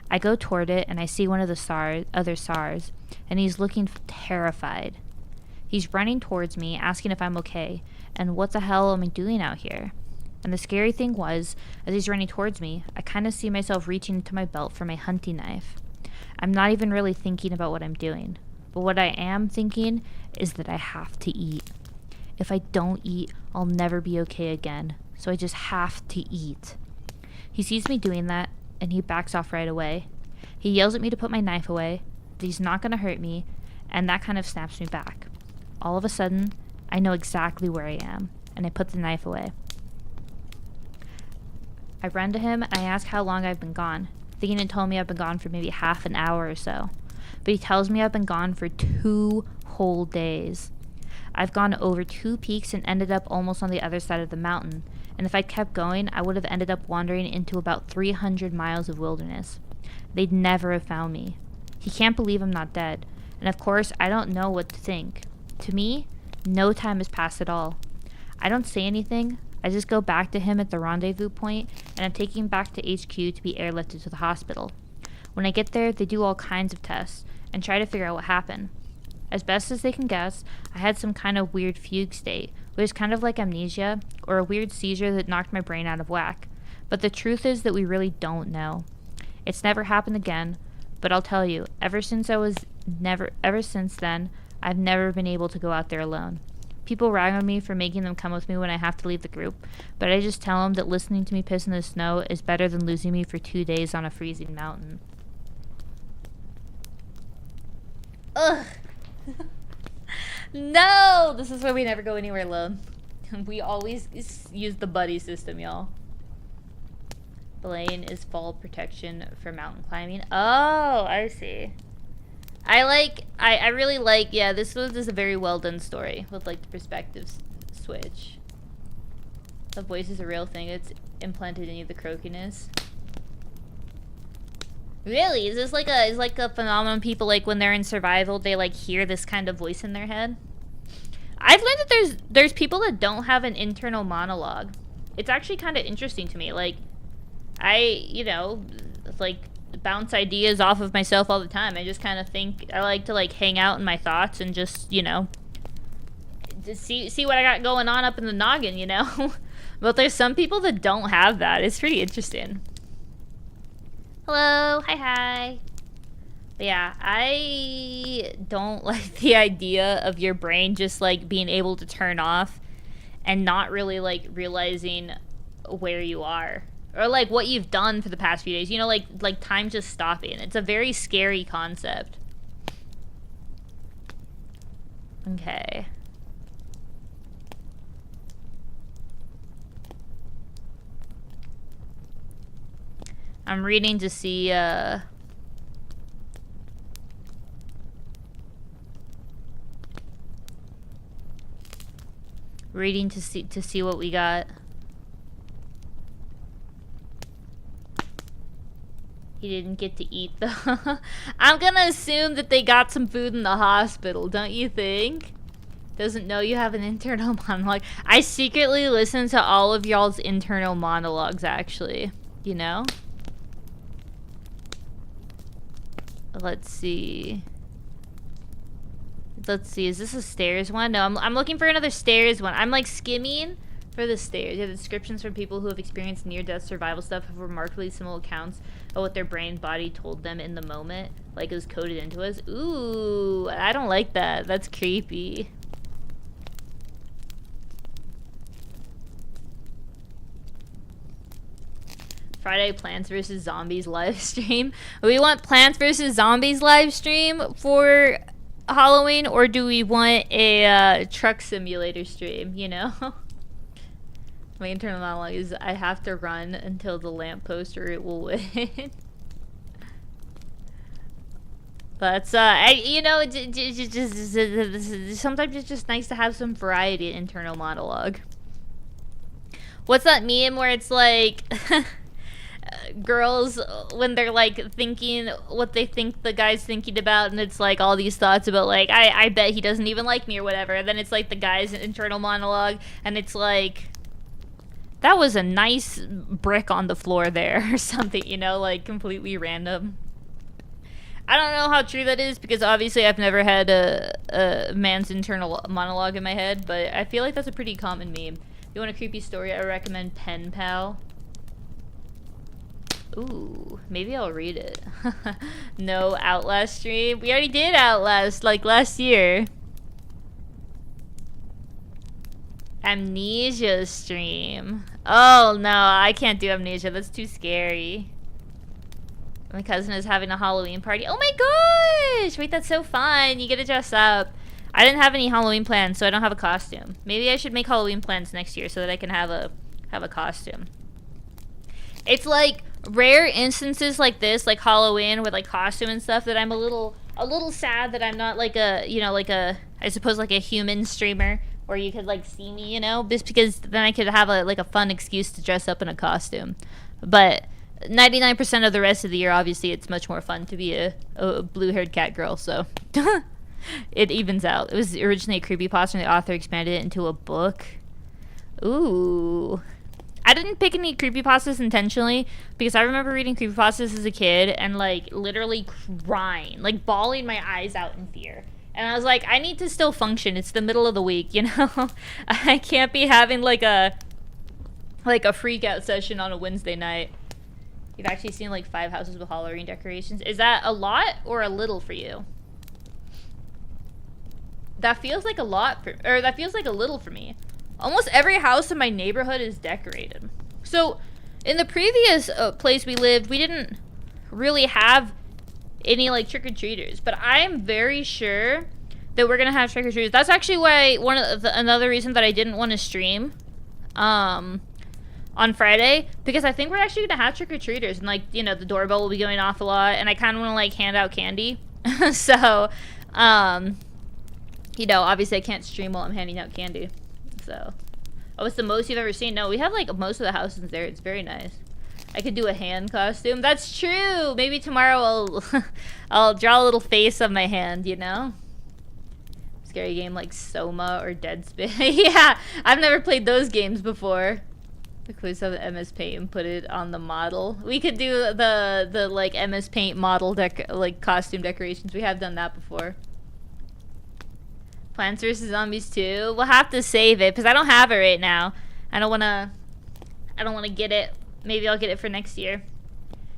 I go toward it and I see one of the other SARs, and he's looking terrified. He's running towards me, asking if I'm okay, and what the hell am I doing out here? And the scary thing was, as he's running towards me, I kind of see myself reaching into my belt for my hunting knife. I'm not even really thinking about what I'm doing, but what I am thinking is that I have to eat. If I don't eat, I'll never be okay again, so I just have to eat. He sees me doing that, and he backs off right away. He yells at me to put my knife away, that he's not going to hurt me, and that kind of snaps me back. All of a sudden, I know exactly where I am, and I put the knife away. I run to him, and I ask how long I've been gone, thinking he told me I've been gone for maybe half an hour or so. But he tells me I've been gone for 2 whole days. I've gone over 2 peaks and ended up almost on the other side of the mountain, and if I'd kept going, I would have ended up wandering into about 300 miles of wilderness. They'd never have found me. He can't believe I'm not dead, and of course, I don't know what to think. To me, no time has passed at all. I don't say anything. I just go back to him at the rendezvous point, and I'm taken back to HQ to be airlifted to the hospital. When I get there, they do all kinds of tests and try to figure out what happened. As best as they can guess, I had some kind of weird fugue state, which is kind of like amnesia, or a weird seizure that knocked my brain out of whack. But the truth is that we really don't know. It's never happened again, but I'll tell you, ever since then, I've never been able to go out there alone. People rag on me for making them come with me when I have to leave the group, but I just tell them that listening to me piss in the snow is better than losing me for 2 days on a freezing mountain. Ugh. No! This is why we never go anywhere alone. We always use the buddy system, y'all. Blaine is fall protection for mountain climbing. Oh, I see. I really like, yeah, this is a very well done story with like the perspective switch. The voice is a real thing. It's implanted in you, the croakiness. Really? Is this like a phenomenon people like when they're in survival, they like hear this kind of voice in their head? I've learned that there's people that don't have an internal monologue. It's actually kind of interesting to me. Like, you know, like bounce ideas off of myself all the time. I just kind of think I like to like hang out in my thoughts and just, you know, just see what I got going on up in the noggin, you know. But there's some people that don't have that. It's pretty interesting. Hello, hi. But yeah, I don't like the idea of your brain just like being able to turn off and not really like realizing where you are or like what you've done for the past few days. You know, like time just stopping. It's a very scary concept. Okay. I'm reading to see what we got. He didn't get to eat though. I'm gonna assume that they got some food in the hospital, don't you think? Doesn't know you have an internal monologue. I secretly listen to all of y'all's internal monologues actually, you know? Let's see. Is this a stairs one? No, I'm looking for another stairs one. I'm like skimming for the stairs. Yeah, the descriptions from people who have experienced near-death survival stuff have remarkably similar accounts of what their brain body told them in the moment. Like it was coded into us. Ooh, I don't like that. That's creepy. Friday Plants vs. Zombies live stream. We want Plants vs. Zombies live stream for Halloween, or do we want a truck simulator stream, you know? My internal monologue is I have to run until the lamppost or it will win. But you know, sometimes it's just nice to have some variety in internal monologue. What's that meme where it's like girls when they're like thinking what they think the guy's thinking about, and it's like all these thoughts about like I bet he doesn't even like me or whatever, and then it's like the guy's internal monologue and it's like That was a nice brick on the floor there or something, you know, like completely random. I don't know how true that is because obviously I've never had a man's internal monologue in my head, but I feel like that's a pretty common meme. If you want a creepy story, I recommend Pen Pal. Ooh, maybe I'll read it. No Outlast stream. We already did Outlast, like last year. Amnesia stream. Oh no, I can't do Amnesia. That's too scary. My cousin is having a Halloween party. Oh my gosh! Wait, that's so fun. You get to dress up. I didn't have any Halloween plans, so I don't have a costume. Maybe I should make Halloween plans next year so that I can have a costume. It's like rare instances like this, like Halloween with like costume and stuff, that I'm a little sad that I'm not like a, you know, like a, I suppose like a human streamer where you could like see me, you know, just because then I could have a fun excuse to dress up in a costume. But 99% of the rest of the year, obviously, it's much more fun to be a blue-haired cat girl, so it evens out. It was originally a creepypasta, and the author expanded it into a book. Ooh. I didn't pick any creepypastas intentionally, because I remember reading creepypastas as a kid and, like, literally crying, like, bawling my eyes out in fear. And I was like, I need to still function. It's the middle of the week, you know? I can't be having, like a freak-out session on a Wednesday night. You've actually seen like 5 houses with Halloween decorations. Is that a lot or a little for you? That feels like a lot for, or that feels like a little for me. Almost every house in my neighborhood is decorated. So in the previous place we lived, we didn't really have any like trick-or-treaters, but I'm very sure that we're gonna have trick-or-treaters. That's actually why another reason that I didn't want to stream on Friday, because I think we're actually gonna have trick-or-treaters, and like, you know, the doorbell will be going off a lot, and I kind of want to like hand out candy. So you know, obviously I can't stream while I'm handing out candy. So, oh, what's the most you've ever seen? No, we have like most of the houses there. It's very nice. I could do a hand costume. That's true. Maybe tomorrow I'll draw a little face on my hand, you know? Scary game like Soma or Dead Space. Yeah, I've never played those games before. The clues of the MS Paint and put it on the model. We could do the like MS Paint model like costume decorations. We have done that before. Plants vs Zombies 2. We'll have to save it because I don't have it right now. I don't wanna get it. Maybe I'll get it for next year.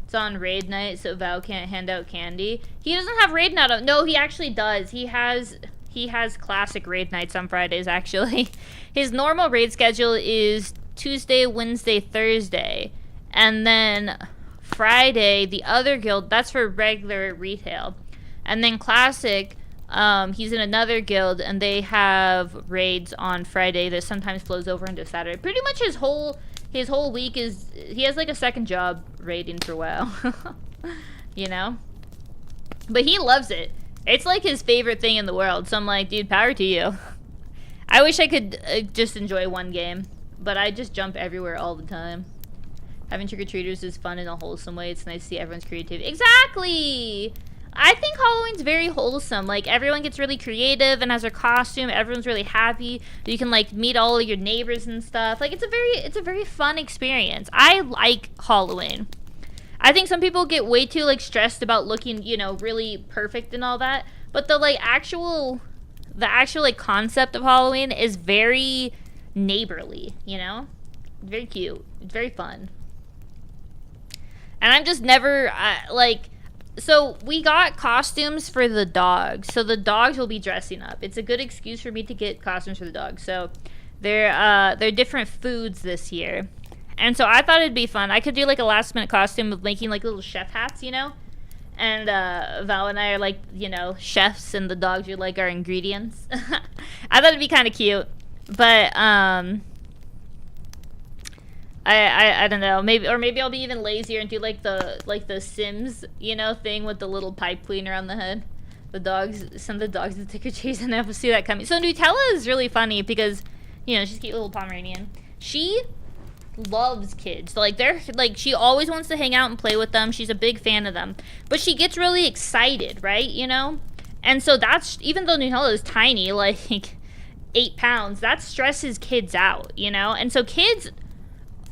It's on raid night, so Val can't hand out candy. He doesn't have raid night. No, he actually does. He has classic raid nights on Fridays actually. His normal raid schedule is Tuesday, Wednesday, Thursday, and then Friday, the other guild, that's for regular retail. And then classic, he's in another guild, and they have raids on Friday that sometimes flows over into Saturday. Pretty much his whole week is, he has like a second job raiding for WoW. You know? But he loves it. It's like his favorite thing in the world, so I'm like, dude, power to you. I wish I could just enjoy one game. But I just jump everywhere all the time. Having trick-or-treaters is fun in a wholesome way. It's nice to see everyone's creativity. Exactly! I think Halloween's very wholesome. Like, everyone gets really creative and has their costume. Everyone's really happy. You can, like, meet all of your neighbors and stuff. Like, it's a very fun experience. I like Halloween. I think some people get way too, like, stressed about looking, you know, really perfect and all that. But the, like, actual, like, concept of Halloween is very neighborly, you know? Very cute. It's very fun. And I'm just never, like, so we got costumes for the dogs. So the dogs will be dressing up. It's a good excuse for me to get costumes for the dogs. So they're different foods this year. And so I thought it'd be fun. I could do, like, a last-minute costume of making, like, little chef hats, you know? And Val and I are, like, you know, chefs, and the dogs are, like, our ingredients. I thought it'd be kind of cute. But I don't know, maybe I'll be even lazier and do like the Sims, you know, thing with the little pipe cleaner on the head. The dogs, some of the dogs that take a chase, and I will see that coming. So Nutella is really funny because, you know, she's a cute little Pomeranian. She loves kids. Like, they're like, she always wants to hang out and play with them. She's a big fan of them, but she gets really excited, right? You know, and so that's, even though Nutella is tiny, like 8 pounds, that stresses kids out, you know? And so kids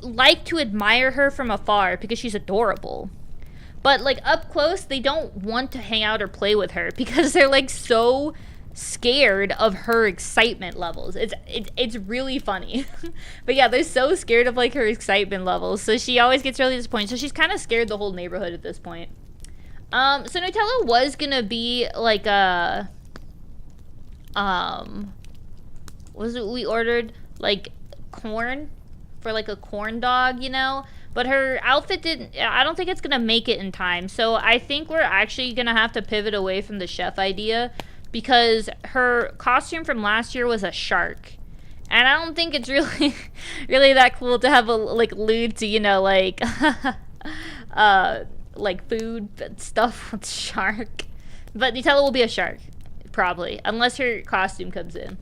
like to admire her from afar because she's adorable. But like up close, they don't want to hang out or play with her because they're like so scared of her excitement levels. It's really funny. But yeah, they're so scared of like her excitement levels. So she always gets really disappointed. So she's kind of scared the whole neighborhood at this point. So Nutella was gonna be like a was it we ordered like corn for like a corn dog, you know? But her outfit didn't, I don't think it's gonna make it in time. So I think we're actually gonna have to pivot away from the chef idea because her costume from last year was a shark. And I don't think it's really, really that cool to have a, like, allude to, you know, like, like food stuff with shark. But Nutella will be a shark, probably, unless her costume comes in.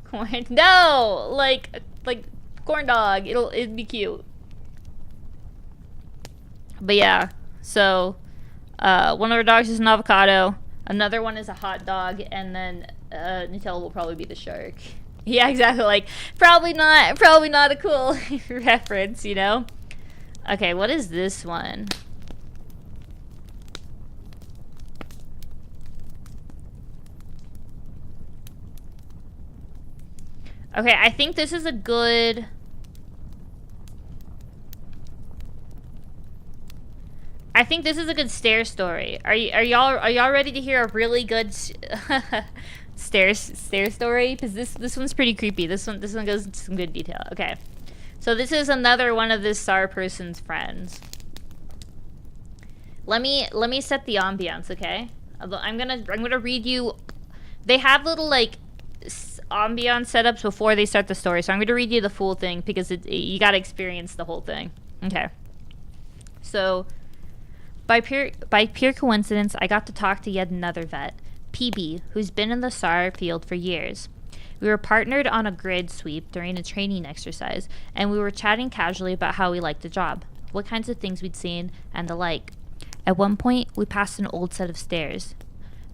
Corn, no, like corn dog. It'd be cute. But yeah, so one of our dogs is an avocado, another one is a hot dog, and then Nutella will probably be the shark. Yeah, exactly. Like probably not a cool reference, you know. Okay, what is this one? Okay, I think this is a good. I think this is a good stair story. Are y'all ready to hear a really good stair story? Because this one's pretty creepy. This one goes into some good detail. Okay, so this is another one of this SAR person's friends. Let me set the ambiance. Okay, I'm gonna read you. They have little like ambiance setups before they start the story, so I'm gonna read you the full thing because you gotta experience the whole thing. Okay, so. By pure coincidence, I got to talk to yet another vet, PB, who's been in the SAR field for years. We were partnered on a grid sweep during a training exercise, and we were chatting casually about how we liked the job, what kinds of things we'd seen, and the like. At one point, we passed an old set of stairs,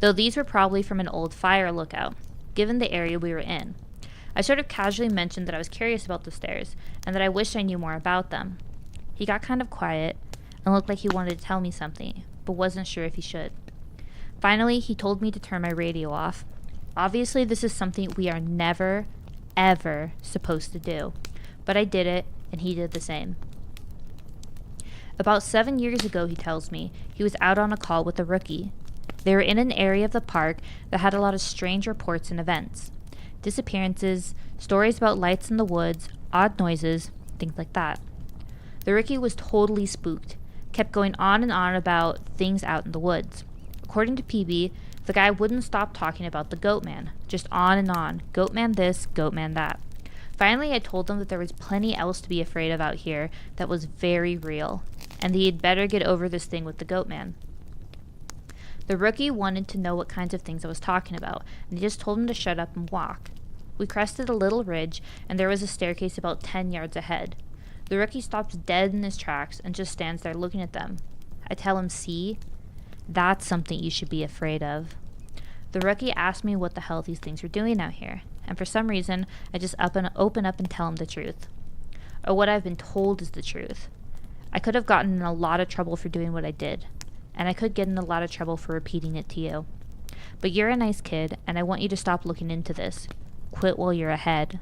though these were probably from an old fire lookout, given the area we were in. I sort of casually mentioned that I was curious about the stairs, and that I wished I knew more about them. He got kind of quiet, and looked like he wanted to tell me something, but wasn't sure if he should. Finally, he told me to turn my radio off. Obviously, this is something we are never, ever supposed to do, but I did it, and he did the same. About 7 years ago, he tells me, he was out on a call with a rookie. They were in an area of the park that had a lot of strange reports and events. Disappearances, stories about lights in the woods, odd noises, things like that. The rookie was totally spooked. Kept going on and on about things out in the woods. According to PB, the guy wouldn't stop talking about the goat man, just on and on, goat man this, goat man that. Finally, I told him that there was plenty else to be afraid of out here that was very real, and that he'd better get over this thing with the goat man. The rookie wanted to know what kinds of things I was talking about, and I just told him to shut up and walk. We crested a little ridge, and there was a staircase about 10 yards ahead. The rookie stops dead in his tracks and just stands there looking at them. I tell him, see? That's something you should be afraid of. The rookie asked me what the hell these things were doing out here, and for some reason, I just open up and tell him the truth. Or what I've been told is the truth. I could have gotten in a lot of trouble for doing what I did, and I could get in a lot of trouble for repeating it to you. But you're a nice kid, and I want you to stop looking into this. Quit while you're ahead.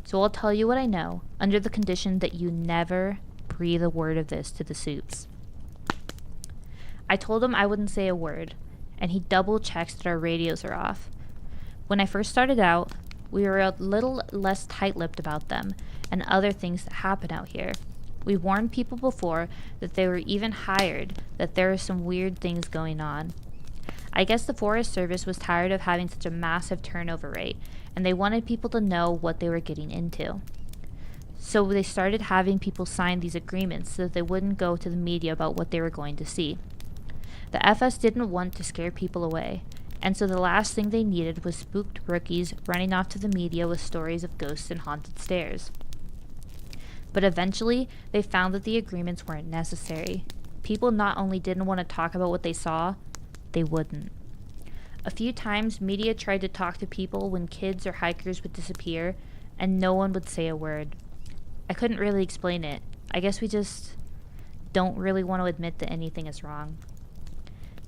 So I'll tell you what I know, under the condition that you never breathe a word of this to the soups. I told him I wouldn't say a word, and he double checks that our radios are off. When I first started out, we were a little less tight-lipped about them, and other things that happen out here. We warned people before that they were even hired, that there are some weird things going on. I guess the Forest Service was tired of having such a massive turnover rate, and they wanted people to know what they were getting into. So they started having people sign these agreements so that they wouldn't go to the media about what they were going to see. The FS didn't want to scare people away, and so the last thing they needed was spooked rookies running off to the media with stories of ghosts and haunted stairs. But eventually, they found that the agreements weren't necessary. People not only didn't want to talk about what they saw, they wouldn't. A few times, media tried to talk to people when kids or hikers would disappear, and no one would say a word. I couldn't really explain it. I guess we just don't really want to admit that anything is wrong.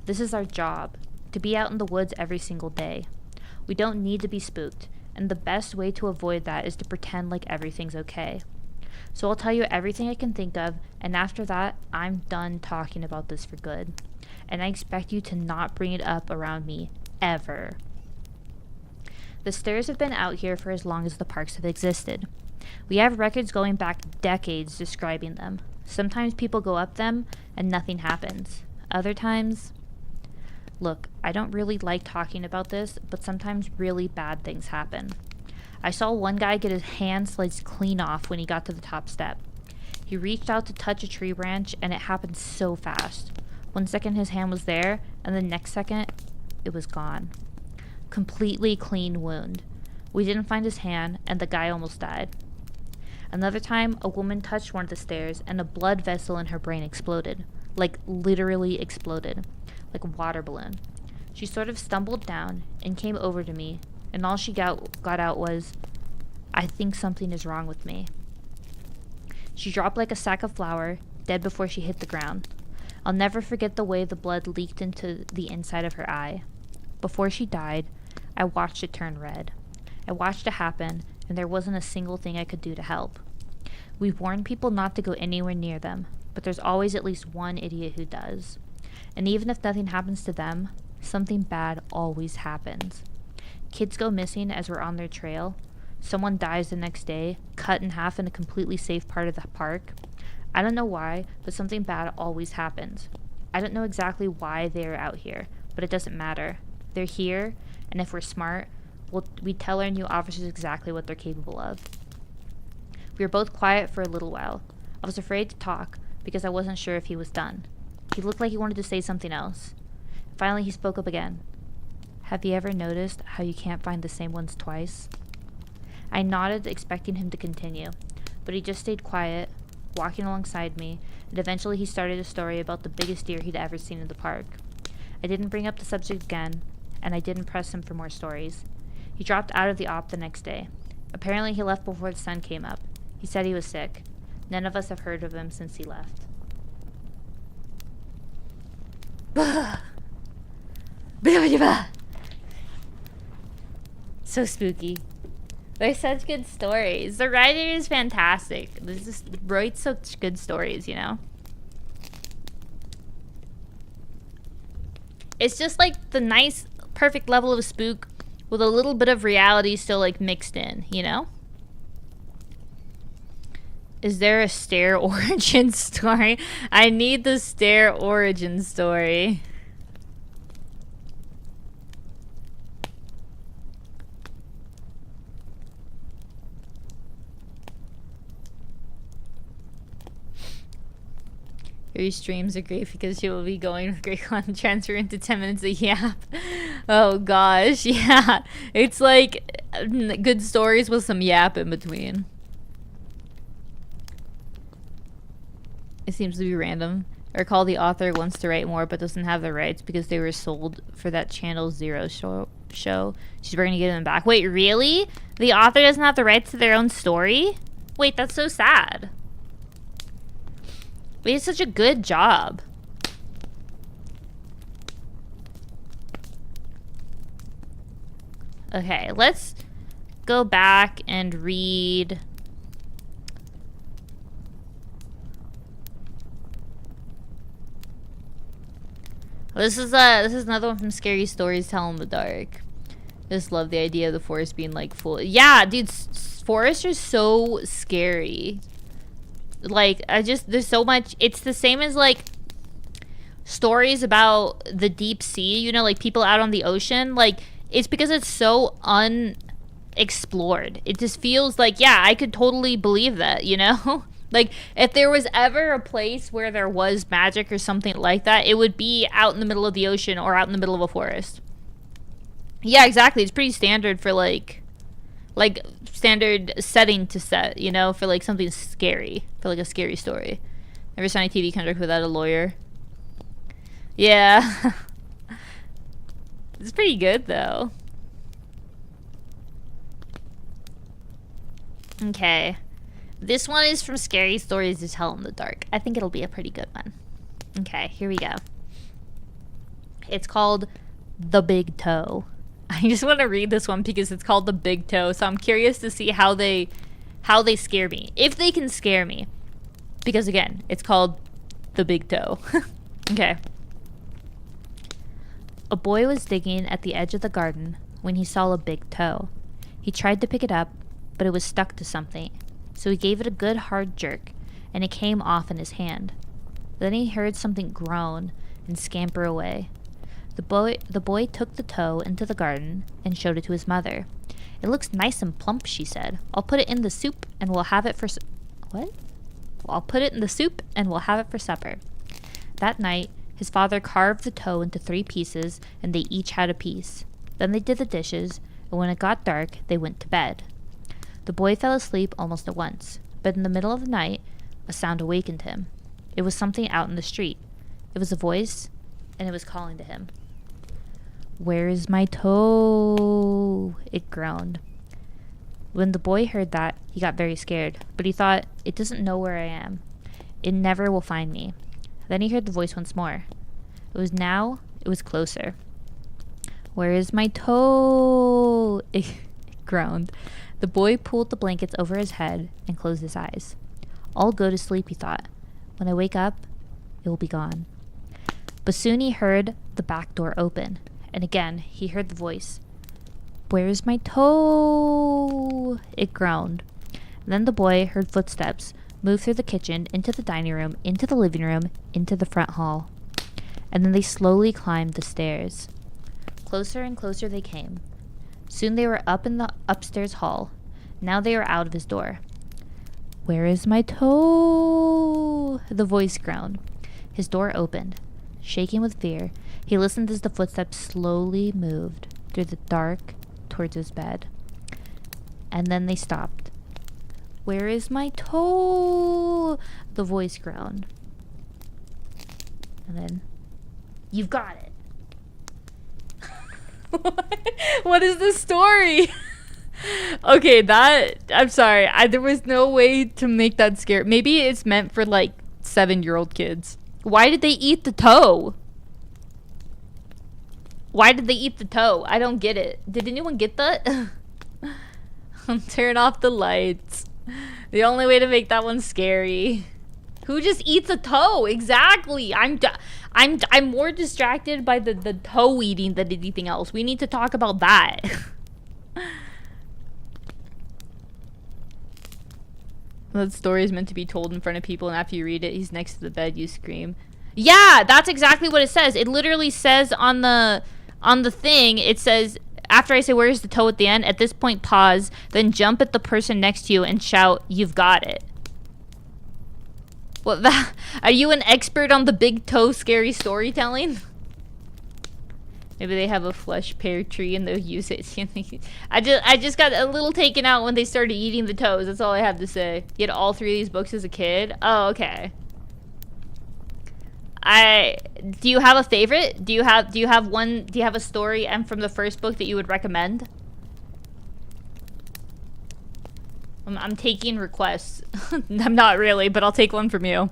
This is our job, to be out in the woods every single day. We don't need to be spooked, and the best way to avoid that is to pretend like everything's okay. So I'll tell you everything I can think of, and after that, I'm done talking about this for good. And I expect you to not bring it up around me, ever. The stairs have been out here for as long as the parks have existed. We have records going back decades describing them. Sometimes people go up them and nothing happens. Other times... Look, I don't really like talking about this, but sometimes really bad things happen. I saw one guy get his hand sliced clean off when he got to the top step. He reached out to touch a tree branch, and it happened so fast. 1 second his hand was there, and the next second, it was gone. Completely clean wound. We didn't find his hand, and the guy almost died. Another time, a woman touched one of the stairs, and a blood vessel in her brain exploded. Like, literally exploded. Like a water balloon. She sort of stumbled down and came over to me, and all she got out was, "I think something is wrong with me." She dropped like a sack of flour, dead before she hit the ground. I'll never forget the way the blood leaked into the inside of her eye. Before she died, I watched it turn red. I watched it happen, and there wasn't a single thing I could do to help. We've warned people not to go anywhere near them, but there's always at least one idiot who does. And even if nothing happens to them, something bad always happens. Kids go missing as we're on their trail. Someone dies the next day, cut in half in a completely safe part of the park. I don't know why, but something bad always happens. I don't know exactly why they are out here, but it doesn't matter. They're here, and if we're smart, we tell our new officers exactly what they're capable of. We were both quiet for a little while. I was afraid to talk, because I wasn't sure if he was done. He looked like he wanted to say something else. Finally, he spoke up again. "Have you ever noticed how you can't find the same ones twice?" I nodded, expecting him to continue, but he just stayed quiet, walking alongside me, and eventually he started a story about the biggest deer he'd ever seen in the park. I didn't bring up the subject again, and I didn't press him for more stories. He dropped out of the op the next day. Apparently, he left before the sun came up. He said he was sick. None of us have heard of him since he left. So spooky. They're such good stories. The writer is fantastic. They just writes such good stories, you know? It's just like the nice, perfect level of spook with a little bit of reality still like mixed in, you know? Is there a stair origin story? I need the stair origin story. Your streams are great because you will be going with great content transfer into 10 minutes of yap. Oh gosh, yeah. It's like good stories with some yap in between. It seems to be random. I recall the author wants to write more but doesn't have the rights because they were sold for that Channel Zero show. She's going to get them back. Wait, really? The author doesn't have the rights to their own story? Wait, that's so sad. We did such a good job. Okay, let's go back and read. This is another one from Scary Stories Tell in the Dark. Just love the idea of the forest being like full. Yeah, dude, forests are so scary. Like, there's so much. It's the same as like stories about the deep sea, you know, like people out on the ocean. Like, it's because it's so unexplored. It just feels like, yeah, I could totally believe that, you know? Like, if there was ever a place where there was magic or something like that, it would be out in the middle of the ocean or out in the middle of a forest. Yeah, exactly. It's pretty standard for like standard setting to set, you know, for like something scary, for like a scary story. Never saw any TV contract without a lawyer. Yeah. It's pretty good though. Okay. This one is from Scary Stories to Tell in the Dark. I think it'll be a pretty good one. Okay, here we go. It's called The Big Toe. I just want to read this one because it's called The Big Toe, so I'm curious to see how they scare me. If they can scare me. Because again, it's called The Big Toe. Okay. A boy was digging at the edge of the garden when he saw a big toe. He tried to pick it up, but it was stuck to something. So he gave it a good hard jerk, and it came off in his hand. Then he heard something groan and scamper away. The boy took the toe into the garden and showed it to his mother. "It looks nice and plump," she said. "I'll put it in the soup and we'll have it for what? I'll put it in the soup and we'll have it for supper." That night, his father carved the toe into 3 pieces, and they each had a piece. Then they did the dishes, and when it got dark, they went to bed. The boy fell asleep almost at once, but in the middle of the night, a sound awakened him. It was something out in the street. It was a voice, and it was calling to him. "Where is my toe?" it groaned. When the boy heard that, he got very scared, but he thought, "It doesn't know where I am. It never will find me." Then he heard the voice once more. It was closer. "Where is my toe?" It groaned. The boy pulled the blankets over his head and closed his eyes. "I'll go to sleep," he thought. "When I wake up, it will be gone." But soon he heard the back door open, and again he heard the voice. "Where is my toe?" it groaned. Then the boy heard footsteps move through the kitchen, into the dining room, into the living room, into the front hall. And then they slowly climbed the stairs. Closer and closer they came. Soon they were up in the upstairs hall. Now they were out of his door. "Where is my toe?" the voice groaned. His door opened. Shaking with fear, he listened as the footsteps slowly moved through the dark towards his bed. And then they stopped. "Where is my toe?" the voice groaned. And then, "You've got it." What is the story? Okay, I'm sorry. There was no way to make that scary. Maybe it's meant for like 7-year-old kids. Why did they eat the toe? Why did they eat the toe? I don't get it. Did anyone get that? Turn off the lights. The only way to make that one scary. Who just eats a toe? Exactly. I'm more distracted by the toe eating than anything else. We need to talk about that. That story is meant to be told in front of people, and after you read it, he's next to the bed, you scream. Yeah, that's exactly what it says. It literally says on the thing, it says, after I say where's the toe at the end, at this point pause, then jump at the person next to you and shout, "You've got it." What are you an expert on the big toe scary storytelling? Maybe they have a flesh pear tree and they'll use it. I just got a little taken out when they started eating the toes. That's all I have to say. You had all 3 of these books as a kid? Oh, okay. Do you have a favorite? Do you have a story from the first book that you would recommend? I'm taking requests. I'm not really, but I'll take one from you.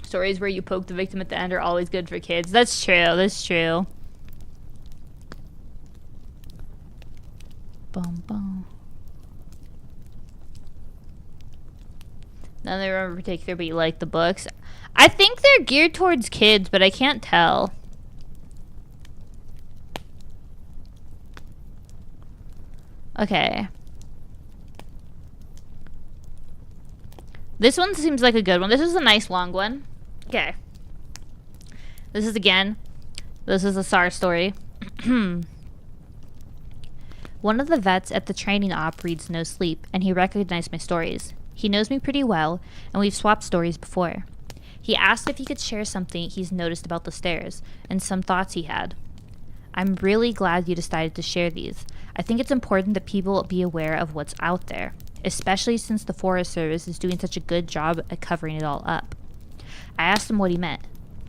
Stories where you poke the victim at the end are always good for kids. That's true. That's true. Boom, boom. None of them in particular, but you like the books. I think they're geared towards kids, but I can't tell. Okay. This one seems like a good one. This is a nice long one. Okay. This is a SAR story. One of the vets at the training op reads No Sleep, and he recognized my stories. He knows me pretty well, and we've swapped stories before. He asked if he could share something he's noticed about the stairs, and some thoughts he had. I'm really glad you decided to share these. I think it's important that people be aware of what's out there, especially since the Forest Service is doing such a good job at covering it all up. I asked him what he meant.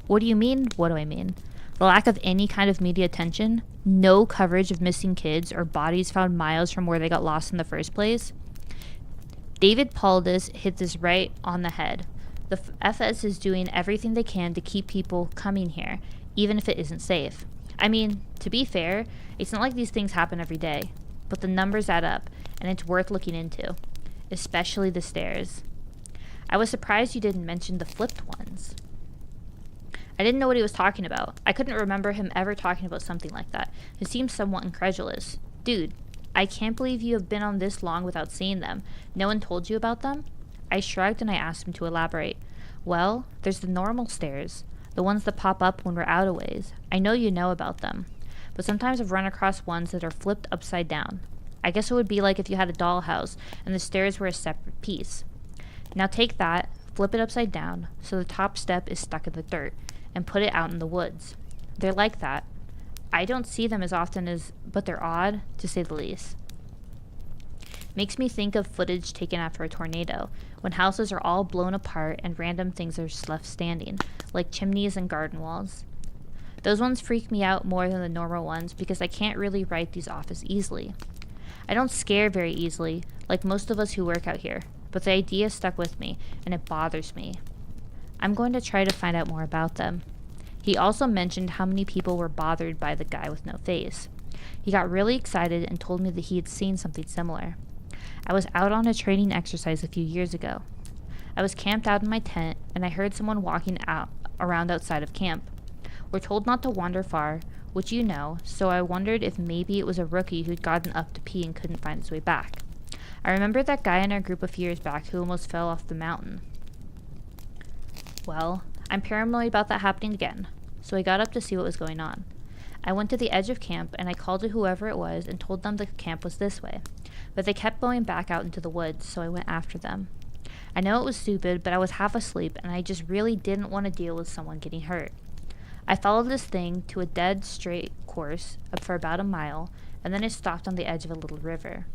What do you mean? What do I mean? The lack of any kind of media attention? No coverage of missing kids or bodies found miles from where they got lost in the first place? David Pauldus hit this right on the head. The FS is doing everything they can to keep people coming here, even if it isn't safe. I mean, to be fair, it's not like these things happen every day, but the numbers add up, and it's worth looking into, especially the stairs. I was surprised you didn't mention the flipped ones. I didn't know what he was talking about. I couldn't remember him ever talking about something like that. He seemed somewhat incredulous. Dude, I can't believe you have been on this long without seeing them. No one told you about them? I shrugged and I asked him to elaborate. Well, there's the normal stairs, the ones that pop up when we're out a ways. I know you know about them, but sometimes I've run across ones that are flipped upside down. I guess it would be like if you had a dollhouse and the stairs were a separate piece. Now take that, flip it upside down, so the top step is stuck in the dirt, and put it out in the woods. They're like that. I don't see them as often but they're odd, to say the least. Makes me think of footage taken after a tornado, when houses are all blown apart and random things are just left standing, like chimneys and garden walls. Those ones freak me out more than the normal ones because I can't really write these off as easily. I don't scare very easily, like most of us who work out here, but the idea stuck with me, and it bothers me. I'm going to try to find out more about them. He also mentioned how many people were bothered by the guy with no face. He got really excited and told me that he had seen something similar. I was out on a training exercise a few years ago. I was camped out in my tent, and I heard someone walking around outside of camp. We're told not to wander far, which you know, so I wondered if maybe it was a rookie who'd gotten up to pee and couldn't find his way back. I remember that guy in our group a few years back who almost fell off the mountain. Well, I'm paranoid about that happening again, so I got up to see what was going on. I went to the edge of camp, and I called to whoever it was and told them the camp was this way, but they kept going back out into the woods, so I went after them. I know it was stupid, but I was half asleep, and I just really didn't want to deal with someone getting hurt. I followed this thing to a dead straight course up for about a mile, and then it stopped on the edge of a little river.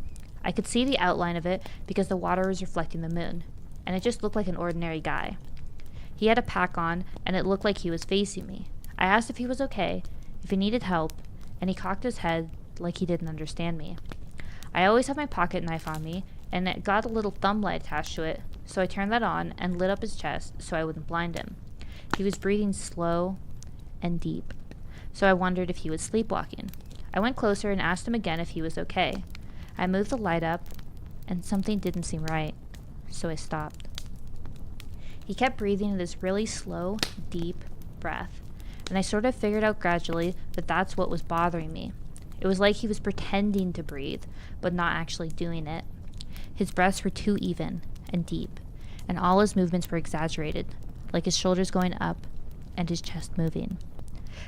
I could see the outline of it because the water was reflecting the moon, and it just looked like an ordinary guy. He had a pack on, and it looked like he was facing me. I asked if he was okay, if he needed help, and he cocked his head like he didn't understand me. I always have my pocket knife on me, and it got a little thumb light attached to it, so I turned that on and lit up his chest so I wouldn't blind him. He was breathing slow and deep, so I wondered if he was sleepwalking. I went closer and asked him again if he was okay. I moved the light up, and something didn't seem right, so I stopped. He kept breathing this really slow, deep breath, and I sort of figured out gradually that that's what was bothering me. It was like he was pretending to breathe, but not actually doing it. His breaths were too even and deep, and all his movements were exaggerated, like his shoulders going up and his chest moving.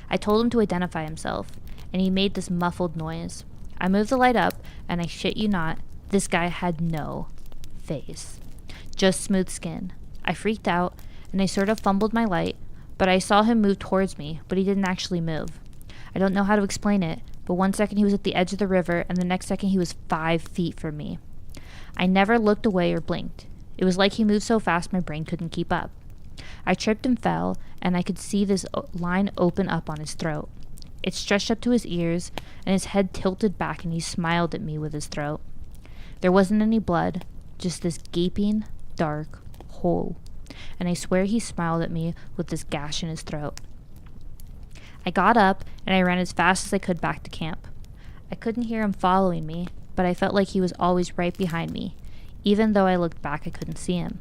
I told him to identify himself, and he made this muffled noise. I moved the light up, and I shit you not, this guy had no face. Just smooth skin. I freaked out, and I sort of fumbled my light, but I saw him move towards me, but he didn't actually move. I don't know how to explain it, but one second he was at the edge of the river, and the next second he was 5 feet from me. I never looked away or blinked. It was like he moved so fast my brain couldn't keep up. I tripped and fell, and I could see this line open up on his throat. It stretched up to his ears, and his head tilted back, and he smiled at me with his throat. There wasn't any blood, just this gaping, dark hole, and I swear he smiled at me with this gash in his throat. I got up, and I ran as fast as I could back to camp. I couldn't hear him following me, but I felt like he was always right behind me. Even though I looked back, I couldn't see him.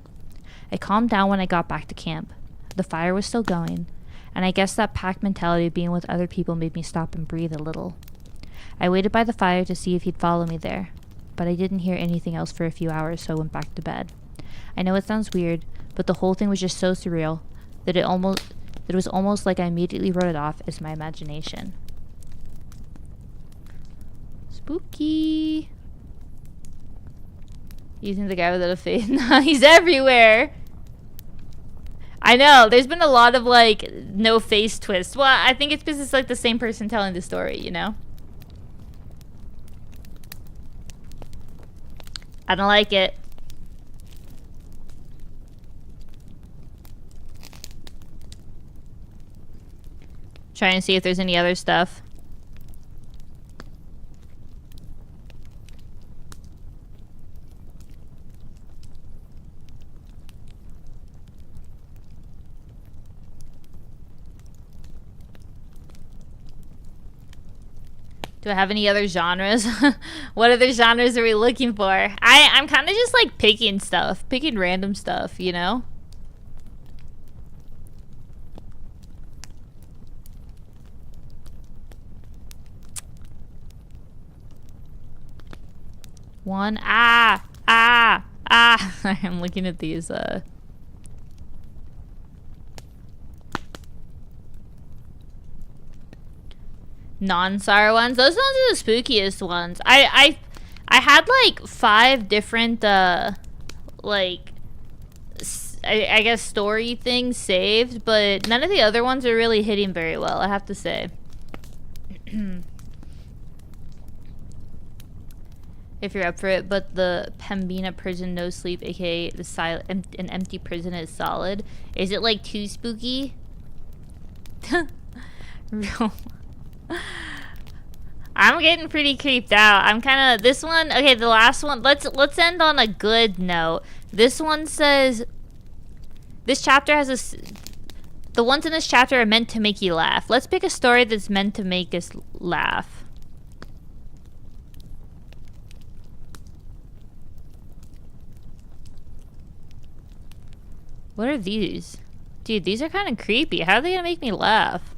I calmed down when I got back to camp. The fire was still going, and I guess that pack mentality of being with other people made me stop and breathe a little. I waited by the fire to see if he'd follow me there, but I didn't hear anything else for a few hours, so I went back to bed. I know it sounds weird, but the whole thing was just so surreal that it was almost like I immediately wrote it off as my imagination. Spooky. You think the guy without a face? Nah, he's everywhere. I know, there's been a lot of, like, no face twists. Well, I think it's because it's, like, the same person telling the story, you know? I don't like it. Trying to see if there's any other stuff. Do I have any other genres? What other genres are we looking for? I'm kind of just like picking stuff. Picking random stuff, you know? One. Ah! I'm looking at these, non-SAR ones. Those ones are the spookiest ones. I had like 5 different like I guess story things saved, but none of the other ones are really hitting very well, I have to say. If you're up for it, but the Pembina prison no sleep, aka the an empty prison is solid. Is it like too spooky? I'm getting pretty creeped out. I'm kind of this one. Okay, the last one. Let's end on a good note. This one says this chapter has a. The ones in this chapter are meant to make you laugh. Let's pick a story that's meant to make us laugh. What are these? Dude, these are kind of creepy. How are they gonna make me laugh?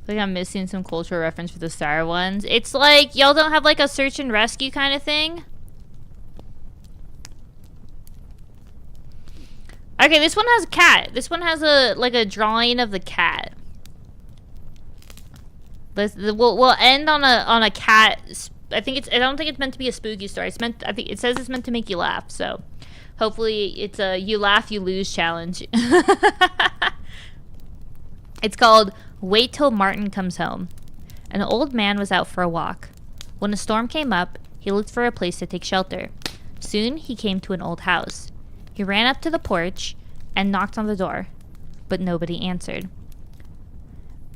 I think I'm missing some cultural reference for the SAR ones. It's like, y'all don't have like a search and rescue kind of thing? Okay, this one has a cat. This one has a like a drawing of the cat. We'll end on a cat. I don't think it's meant to be a spooky story. It's meant. I think it says it's meant to make you laugh. So, hopefully, it's a you laugh you lose challenge. It's called "Wait Till Martin Comes Home." An old man was out for a walk. When a storm came up, he looked for a place to take shelter. Soon, he came to an old house. He ran up to the porch and knocked on the door, but nobody answered.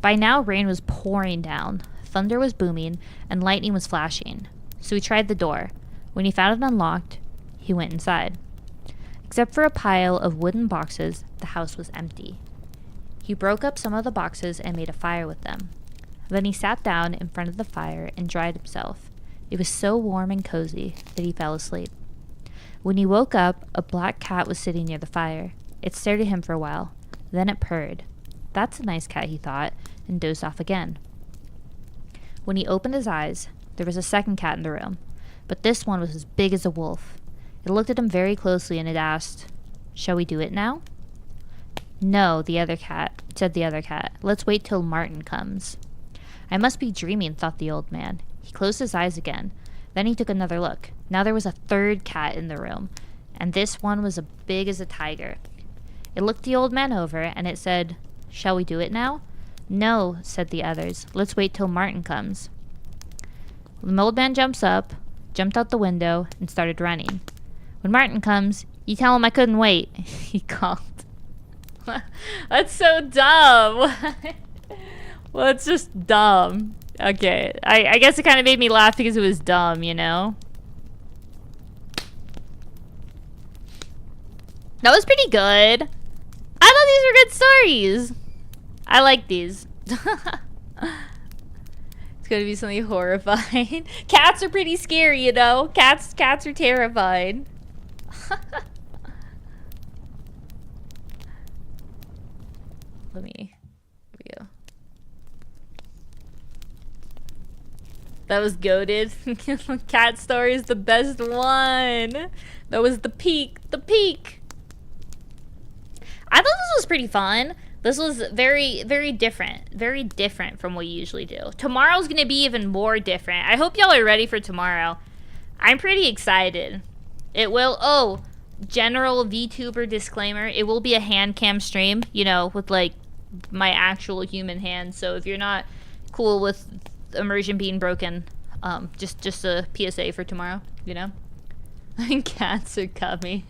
By now, rain was pouring down. Thunder was booming, and lightning was flashing. So he tried the door. When he found it unlocked, he went inside. Except for a pile of wooden boxes, the house was empty. He broke up some of the boxes and made a fire with them. Then he sat down in front of the fire and dried himself. It was so warm and cozy that he fell asleep. When he woke up, a black cat was sitting near the fire. It stared at him for a while. Then it purred. That's a nice cat, he thought, and dozed off again. When he opened his eyes, there was a second cat in the room, but this one was as big as a wolf. It looked at him very closely and it asked, "Shall we do it now?" "No," said the other cat. "Let's wait till Martin comes." "I must be dreaming," thought the old man. He closed his eyes again. Then he took another look. Now there was a third cat in the room, and this one was as big as a tiger. It looked the old man over and it said, "Shall we do it now?" "No," said the others. "Let's wait till Martin comes." The old man jumped out the window, and started running. "When Martin comes, you tell him I couldn't wait," he called. That's so dumb. Well, it's just dumb. Okay, I guess it kind of made me laugh because it was dumb, you know? That was pretty good. I thought these were good stories. I like these. It's gonna be something horrifying. Cats are pretty scary, you know? Cats are terrifying. Here we go. That was goated. Cat story is the best one. That was the peak. The peak. I thought this was pretty fun. This was very, very different. Very different from what you usually do. Tomorrow's going to be even more different. I hope y'all are ready for tomorrow. I'm pretty excited. It will... Oh, general VTuber disclaimer. It will be a hand cam stream, you know, with, like, my actual human hand. So if you're not cool with immersion being broken, just a PSA for tomorrow, you know? Cats are coming.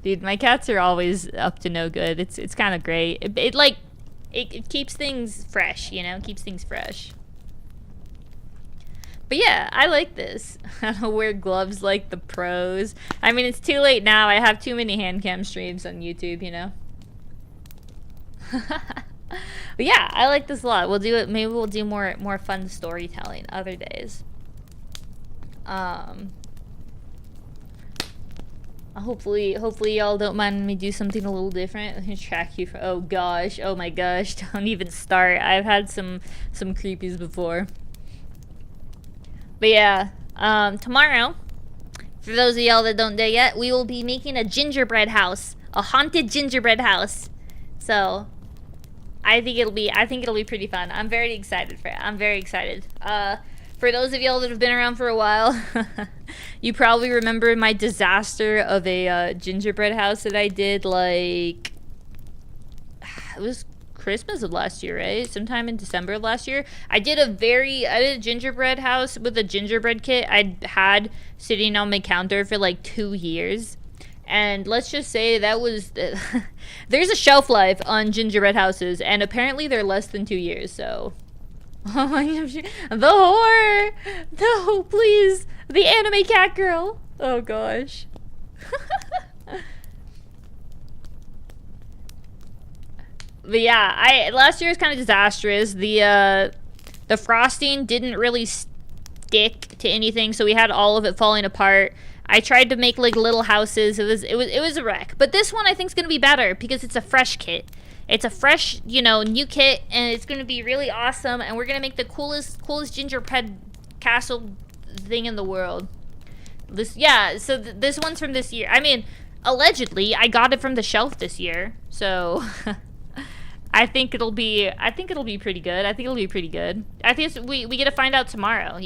Dude, my cats are always up to no good. It's kind of great. It keeps things fresh, you know? It keeps things fresh. But yeah, I like this. I don't wear gloves like the pros. I mean, it's too late now. I have too many hand cam streams on YouTube, you know? But yeah, I like this a lot. We'll do it. Maybe we'll do more fun storytelling other days. Hopefully y'all don't mind me do something a little different. Let me track you for, oh gosh, oh my gosh, don't even start. I've had some creepies before. But yeah, tomorrow, for those of y'all that don't know yet, we will be making a gingerbread house, a haunted gingerbread house. So I think it'll be pretty fun. I'm very excited for it. I'm very excited. For those of y'all that have been around for a while, you probably remember my disaster of a gingerbread house that I did, like, it was Christmas of last year, right? Sometime in December of last year. I did a gingerbread house with a gingerbread kit I'd had sitting on my counter for like 2 years. And let's just say that was, there's a shelf life on gingerbread houses, and apparently they're less than 2 years, so. Oh my gosh, the whore! No, please! The anime cat girl! Oh gosh. But yeah, last year was kind of disastrous. The frosting didn't really stick to anything, so we had all of it falling apart. I tried to make like little houses. It was a wreck. But this one I think is gonna be better because it's a fresh kit. It's a fresh, new kit, and it's gonna be really awesome. And we're gonna make the coolest gingerbread castle thing in the world. So this one's from this year. I mean, allegedly, I got it from the shelf this year, so I think it'll be pretty good. I think we get to find out tomorrow.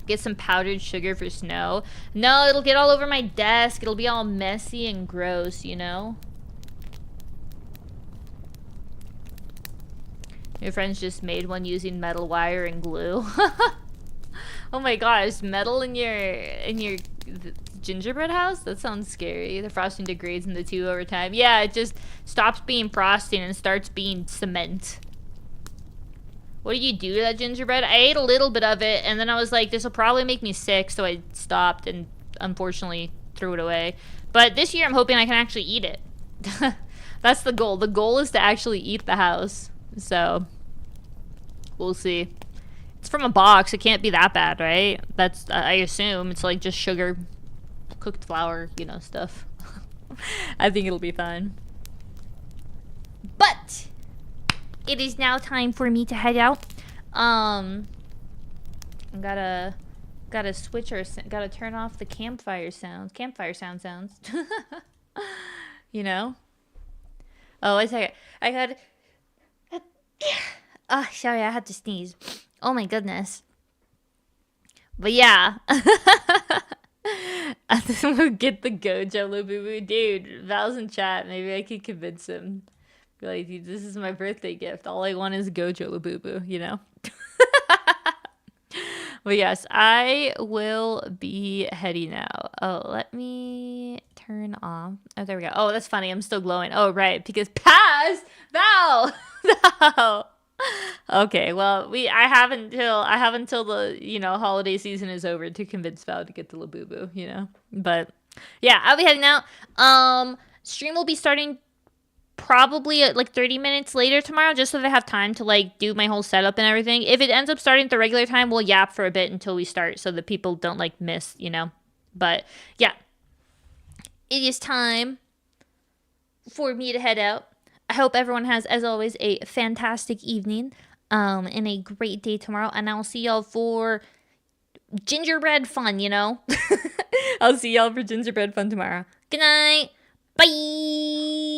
Get some powdered sugar for snow. No, it'll get all over my desk. It'll be all messy and gross. Your friends just made one using metal wire and glue. Oh my gosh, metal in your gingerbread house? That sounds scary. The frosting degrades into two over time. Yeah, it just stops being frosting and starts being cement. What do you do to that gingerbread? I ate a little bit of it, and then I was like, this will probably make me sick, so I stopped and unfortunately threw it away. But this year I'm hoping I can actually eat it. That's the goal. The goal is to actually eat the house. So, we'll see. It's from a box. It can't be that bad, right? That's, I assume. It's like just sugar, cooked flour, stuff. I think it'll be fine. But it is now time for me to head out. Gotta switch gotta turn off the campfire sounds. Oh, wait a second. Oh, sorry, I had to sneeze. Oh my goodness. But yeah. I think we'll get the Gojo Labubu. Dude, Val's in chat. Maybe I could convince him. Be like, dude, this is my birthday gift. All I want is Gojo Labubu, But yes, I will be heading out. Oh, let me turn off. Oh, there we go. Oh, that's funny. I'm still glowing. Oh, right. Because pass Val. No. Okay, well, I have until the, holiday season is over to convince Val to get the Labubu, But yeah, I'll be heading out. Stream will be starting probably like 30 minutes later tomorrow, just so that I have time to like do my whole setup and everything. If it ends up starting at the regular time, we'll yap for a bit until we start so that people don't like miss, But yeah, it is time for me to head out. I hope everyone has, as always, a fantastic evening and a great day tomorrow. And I'll see y'all for gingerbread fun, I'll see y'all for gingerbread fun tomorrow. Good night. Bye.